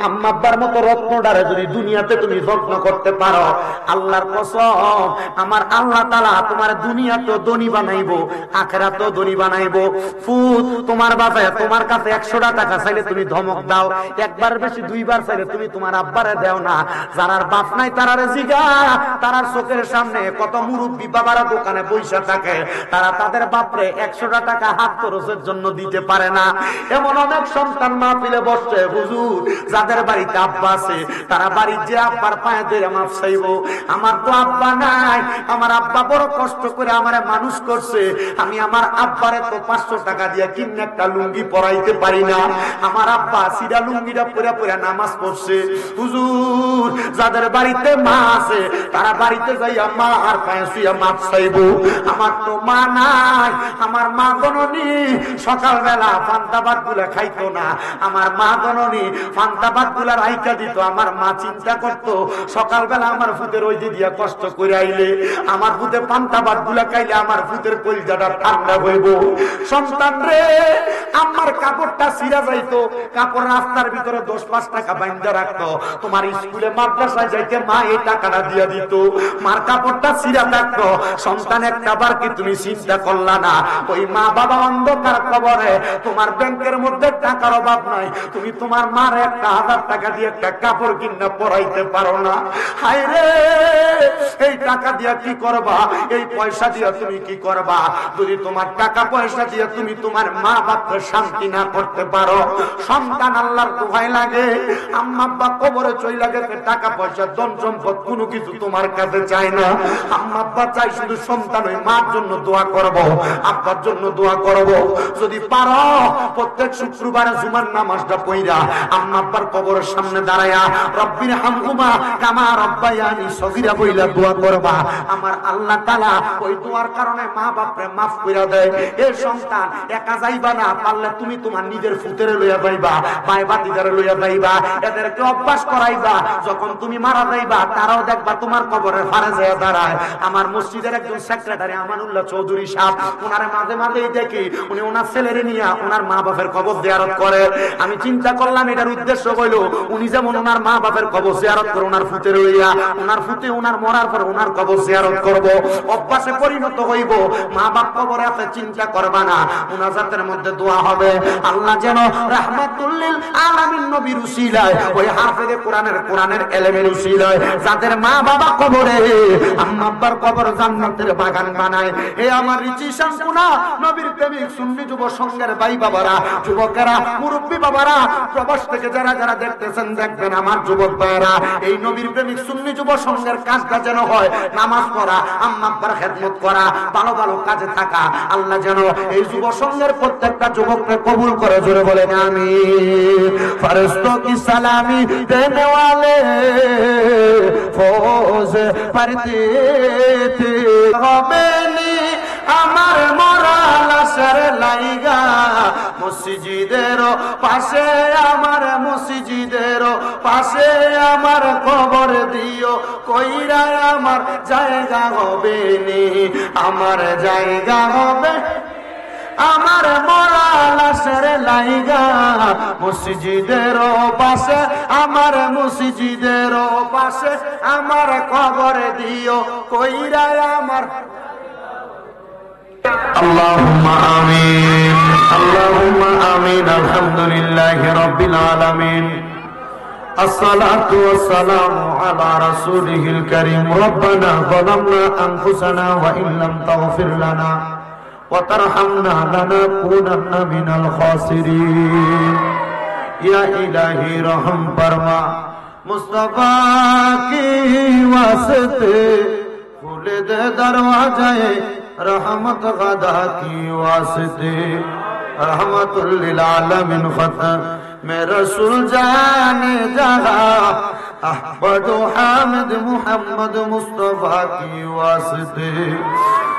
S1: আম্মা আব্বার মতো রত্নটারে যদি দুনিয়াতে তুমি যত্ন করতে পারো, আল্লাহর কসম আমার আল্লাহ তাআলা তোমার দুনিয়াতে ধনী বানাইবো, আখিরাতে ধনী বানাইবো। ফুত তোমার বাবা তোমার কাছে 100টা টাকা চাইলে তুমি ধমক দাও, একবার বেশি দুইবার চাইলে তুমি তোমার আব্বারে দাও না। যারার বাপ নাই তারারে জিগা, তারার চোখের সামনে কত মুরব্বী বাবারা দোকানে বইসা থাকে, তারা তাদের বাপরে 100টা টাকা হাত খরচের জন্য দিতে পারে না। এমন অনেক সন্তান মাহফিলে বসছে, হুজুর যাদের বাড়িতে আব্বা আছে তারা বাড়ির যে আব্বার পায়ে ধরে মাফ চাইবো। আমার তো আব্বা নাই, আমার আব্বা বড় কষ্ট করে আমারে মানুষ করছে, আমি আমার আব্বারে তো 500 টাকা দিয়ে কিনে একটা লুঙ্গি পরাইতে পারি না। আমার আব্বা সিরা লুঙ্গিটা পরে পরে নামাজ পড়ছে। হুজুর যাদের বাড়িতে মা আছে তারা বাড়িতে যাইয়া মা আর পায়ে শুইয়া মাপ চাইবো। আমার তো মা নাই, আমার মা জননী সকালবেলা পান্তা ভাত গুলা খাইতো না, আমার মা জননী পান্তা ভাত গুলা রাইখা দিত। আমার মা চিন্তা করতো সকালবেলা আমার ফুতের ওই যে দিয়া কষ্ট করে আইলে আমার ফুতে পান্তা ভাত গুলা খাইলে আমার ফুতের কলিজাটা ঠান্ডা হইব। সন্তান রে, আমার কাপড়টা ছিঁড়া যাইতো, কাপড় রাস্তার ভিতরে 10-5 টাকা বাইন্ধা রাখতো, তোমার স্কুলে মাদ্রাসায় যাইতে মা এই টাকাটা দিয়া দিত। মার কাপড়টা ছিঁড়া থাকতো, সন্তান একটা বার কি তুমি চিন্তা করলা না? ওই মা বাবা অন্ধকার কবরে, তোমার ব্যাংকের মধ্যে টাকার অভাব নাই, তুমি তোমার মার 1000 টাকা দিয়ে একটা কাপড় কিনা পরাইতে পারো না। হায় রে, এই টাকা দিয়া কি করবা? এই পয়সা দিয়া তুমি কি করবা? যদি তোমার টাকা পয়সা দিয়ে তুমি তোমার মা বাপকে শান্তি না করতে পারো, সন্তান আল্লাহর দোহাই লাগে, আম্মা আব্বা কবরে চইলা গেছে, টাকা পয়সা ধন সম্পদ কোনো কিছু তোমার কাছে চাই না। আম্মা আব্বা চাই শুধু সন্তান ওই মার জন্য দোয়া করব, আব্বার জন্য দোয়া করব। যদি পারো প্রত্যেক শুক্রবারে জুমার নামাজটা পড়া আম্মা আব্বার কবরের সামনে দাঁড়ায়া রব্বির হামহুমা কামা রব্বায়ানি সগীরা বইলা দোয়া করবা। আমার আল্লাহ তাআলা ওই দোয়ার কারণে মা বাপরে মাফ কইরা দেয়। এই সন্তান একা যাইবা না, পারলে তুমি তোমার নিজের ফুতেরে লইয়া যাইবা, ভাই ভাতিজারে লইয়া যাইবা, এদেরকে অভ্যাস করাইবা। যখন তুমি মারা যাইবা তারাও দেখবা তোমার কবরের ফারে যায় দাঁড়ায়। আমার মসজিদের একজন সেক্রেটারি আমানুল্লাহ চৌধুরী সাহেব, ওনারে মাঝে মাঝেই দেখি উনি ওনার ছেলেরে নিয়ে ওনার মা বাপের কবর জিয়ারত করে। আমি চিন্তা করলাম এটার উদ্দেশ্য হইল উনি যেমন ওনার মা বাপের কবর জিয়ারত করে ওনার ফুতে লইয়া, ওনার ফুতে ওনার মরার পর ওনার কবর জিয়ারত করব, অভ্যাসে পরিণত হইব। মা বাপ কবরে আছে চিন্তা করবা না, মুনাজাতের মধ্যে দোয়া হবে আল্লাহ যেন রাহমাতুল লিল আলামিন নবীর উসিলায়, ওই হাফেজে কোরআনের এলেমের উসিলায় যাদের মা বাবা কবরে, আম্মা আব্বার কবর জান্নাতের বাগান বানায়। এ আমার রিচি শামপুনা নবীর প্রেমিক সুন্নি যুব সংঘের ভাই বাবারা, যুবকেরা, মুরব্বী বাবারা, প্রবাস থেকে যারা যারা দেখতেছেন দেখবেন আমার যুবক ভাইরা, এই নবীর প্রেমিক সুন্নি যুব সংঘের কাজটা যেন হয় নামাজ পড়া, আম্মা আব্বার খেদমত করা, ভালো ভালো কাজে থাকা। আল্লাহ যেন এই যুব সংঘের প্রত্যেকটা যুবককে কবুল করে, জোরে বলেন আমিন। ফেরেশতোं की सलामी देने वाले फौज पढ़ते थे, गमेनी আমার মরা লাশের লাইগা মসজিদের পাশে, আমার মসজিদের পাশে আমার কবর দিও, কইরা আমার জায়গা হবে নি, আমার জায়গা হবে আমার মরা লাশের লাইগা মসজিদের পাশে, আমার মসজিদের পাশে আমার কবর দিও, কইরা আমার। আল্লাহুম্মা আমিন, আল্লাহুম্মা আমিন। আলহামদুলিল্লাহি রাব্বিল আলামিন, الصلاة والسلام على رسوله الكريم. ربنا ظلمنا أنفسنا وإن لم تغفر لنا وترحمنا لنكونن من الخاسرين. يا إلهي رحم فرما, मुस्तफा की वास्ते खुले दे दरवाजे रहमत गदा की वास्ते रहमतुल लिल आलमीन खत्म में रसूल जाने जहा अहमद हामिद मुहम्मद मुस्तफा की वास्ते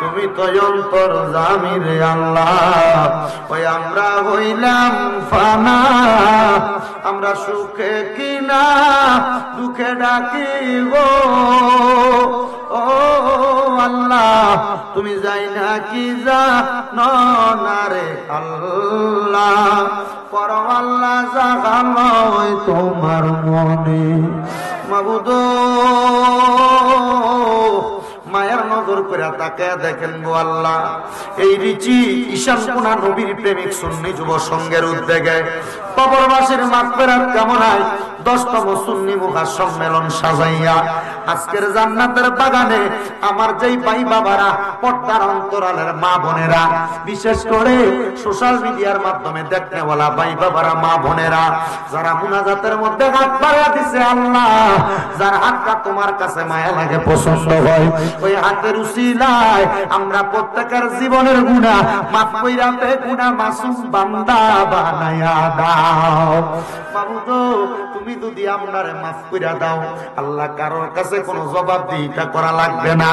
S1: তুমি তো অন্তর্যামী রে আল্লাহ ওই আমরা হইলাম ফানা আমরা সুখে কিনা দুঃখে ডাকি গো ও আল্লাহ তুমি যাই না কি জানো না রে আল্লাহ পরম আল্লাহ জাগালো তোমার মনে মাবুদ মায়ের নজর করে তাকে দেখেন গো আল্লাহ এই রিচি ঈশান কোনা নবীর প্রেমিক সুন্নি যুব সংঘের উদ্যোগে কবরবাসীর মাগফিরাত কামনায় 10তম সুন্নি মুখা সম্মেলন সাজাইয়া আজকের জান্নাতের বাগানে আমার যেই ভাই বাবারা পর্দার অন্তরালের মা বোনেরা বিশেষ করে সোশ্যাল মিডিয়ার মাধ্যমে দেখনেওয়ালা ভাই বাবারা মা বোনেরা যারা মুনাজাতের মধ্যে হাত বাড়িয়ে দিছে আল্লাহ যার হাতটা তোমার কাছে মায়া লাগে পছন্দ হয় ওই হাতের উসিলায় আমরা প্রত্যেকের জীবনের গুনাহ মাফ কইরা দে গুনাহ মাসুম বান্দা বানায়া দাও মাবুদ তুমি যদি আমরারে মাফ কইরা দাও আল্লাহ কারোর কাছে কোনো জবাবদিহিতা করা লাগবে না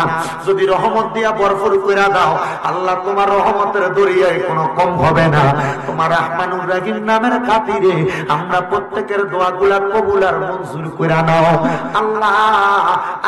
S1: যদি রহমত দিয়া ভরপুর কইরা দাও আল্লাহ তোমার রহমতের দরিয়ায় কোনো কম হবে না তোমার রহমানুর রহিম নামের খাতিরে আমরা প্রত্যেকের দোয়াগুলা কবুল আর মঞ্জুর কইরা নাও আল্লাহ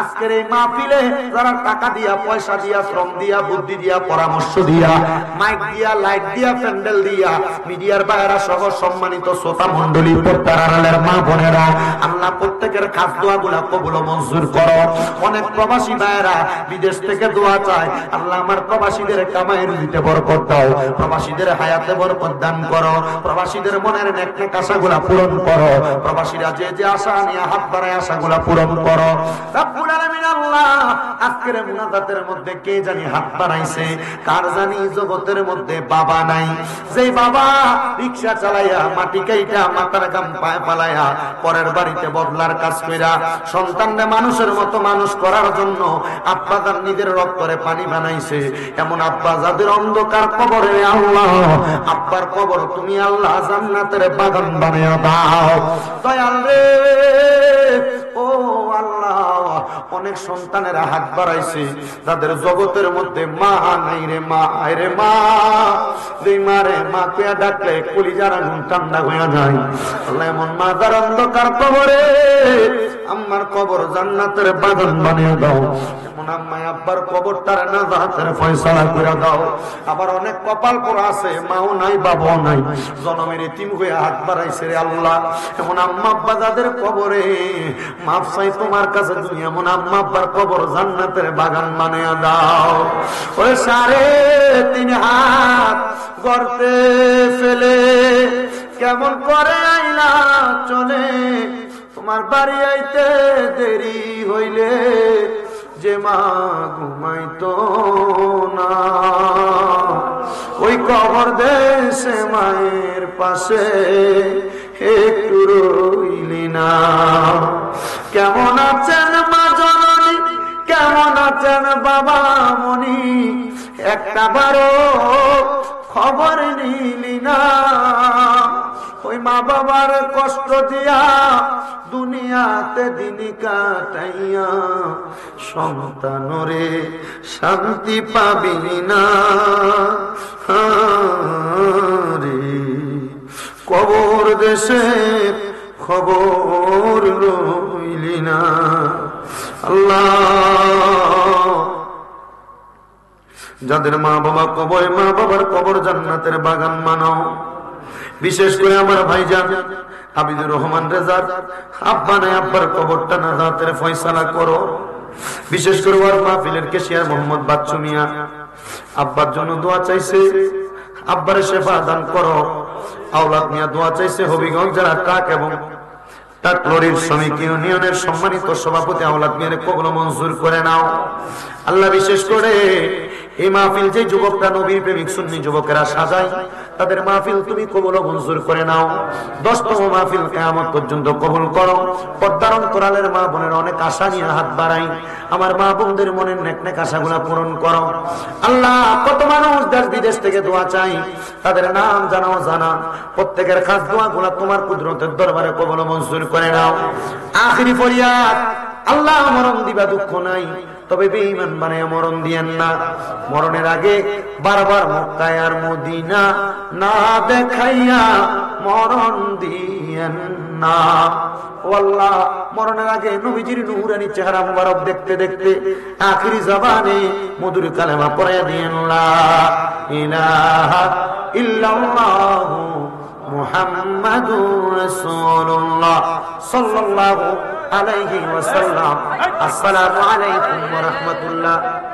S1: আজকের এই মাহফিলে যারা টাকা দিয়া পয়সা দিয়া শ্রম দিয়া বুদ্ধি দিয়া পরামর্শ দিয়া মাইক দিয়া লাইট দিয়া প্যান্ডেল দিয়া মিডিয়ার বাইরা সহ সম্মানিত শ্রোতা মণ্ডলী পর্দার আড়ালের মা বোনেরা আল্লাহ প্রত্যেকের খাস দোয়াগুলা কবুল ও মঞ্জুর করো অনেক প্রবাসী ভাইরা বিদেশ থেকে দোয়া চায় আল্লাহ আমার প্রবাসীদের কামাই রুজিতে বরকত দাও প্রবাসীদের হায়াতে বরকত দান করো প্রবাসীদের মনের নেক নেক আশাগুলা পূরণ করো প্রবাসীরা যে যে আশা নিয়ে হাত বাড়ায় আশাগুলা পূরণ করো রব্বুল আলামিন আল্লাহ আজকের মুনাজাতের মধ্যে কে জানি হাত বাড়াইছে কার জানি জগতের মধ্যে বাবা নাই যেই বাবা রিকশা চালাইয়া মাটি কাইটা মাথার গাম পায়ে পালাইয়া পরের বাড়িতে বদলার কাজ কইরা সন্তানরে মানুষের মতো মানুষ করার জন্য আব্বা তার নিজের রক্তরে পানি বানাইছে এমন আব্বা যাদের অন্ধকার কবরে আল্লাহ আব্বার কবর তুমি আল্লাহ জান্নাতের বাগান বানায়া দাও দয়াল রে ও আল্লাহ অনেক সন্তানেরা হাত বাড়াইছে তাদের জগতের মধ্যে মা নাই রে মা আরে মা যেই মারে মা পেয়া ডাকলে কলিজার আগুন ঠান্ডা হয়ে যায় আল্লাহ এমন মা যার অন্ধকার কবরে আমার কবর জান্নাতের বাগান বানিয়ে দাও এমন আম্মা আব্বার কবরটার নাজাতের ফয়সালা করে দাও আবার অনেক কপাল পোড়া আছে মাও নাই বাবাও নাই জনমের এতিম হয়ে হাত বাড়াইছে রে আল্লাহ এমন আম্মা আব্বা যাদের কবরে মাফ চাই তোমার কাছে তুমি এমন আম্মা আব্বার কবর জান্নাতের বাগান বানিয়ে দাও ওই 3.5 হাত গর্তে ফেলে কেমন করে আইলা চলে তোমার বাড়ি আইতে দেরি হইলে যে মা ঘুমাইতো না ওই কবর দেশে মায়ের পাশে একটু রইলি না কেমন আছেন মা জননী কেমন আছেন বাবা মনি একটা বারো খবর নিলি না ওই মা বাবার কষ্ট দিয়া দুনিয়াতে দিন কাটাইয়া সন্তানরে শান্তি পাবি না রে কবর দেশে খবর রইলি না আল্লাহ যাদের মা বাবা কবরে মা বাবার কবর জান্নাতের বাগান মানাও বিশেষ করে আমার ভাইজান আবিদুর রহমান রেজার আব্বা নাই আব্বার কবরটা নাজাতের ফয়সালা করো বিশেষ করে ওর মাহফিলের কেশিয়ার মোহাম্মদ বাচ্চু মিয়া আব্বার জন্য দোয়া চাইছে আব্বারে শেফা দান করো আওলাদ মিয়া দোয়া চাইছে হবিগঞ্জ যারা ট্রাক এবং ট্রাক লরির শ্রমিক ইউনিয়নের সম্মানিত সভাপতি আওলাদ মিয়ারে কবুল মঞ্জুর করে নাও আল্লাহ বিশেষ করে এই মাহফিল যে যুবকরা নবীর প্রেমিক সুন্নি যুবকেরা সাজায়, তাদের মাহফিল তুমি কবুল ও মঞ্জুর করে নাও। 10তম মাহফিল কিয়ামত পর্যন্ত কবুল করো। পর্দার অন্তরালের মা বোনের অনেক আশা নিয়ে হাত বাড়াই, আমার মা বোনদের মনের নেক নেক আশাগুলা পূরণ করো। আল্লাহ, কত মানুষ দেশ বিদেশ থেকে দোয়া চাই, তাদের নাম জানাও জানা, প্রত্যেকের খাস দোয়াগুলা তোমার কুদরতের দরবারে কবুল ও মঞ্জুর করে নাও। আখিরি ফরিয়াদ, আল্লাহ মরণ দিবা দুঃখ নাই, তবে বেঈমান বানায় মরণ দিয়েন না। মরণের আগে বারবার মক্কায় আর মদিনা না দেখাইয়া মরণ দিয়েন না। ও আল্লাহ, মরণের আগে নবীজির নূরানি চেহারা মুবারক দেখতে দেখতে আখিরি জবানে মধুর কালেমা পড়াইয়া দিয়েন, লা ইলাহা ইল্লাল্লাহু মুহাম্মাদুর রাসূলুল্লাহ সাল্লাল্লাহু আলাইহি ওয়াসাল্লাম। আসসালামু আলাইকুম ওয়া রাহমাতুল্লাহ।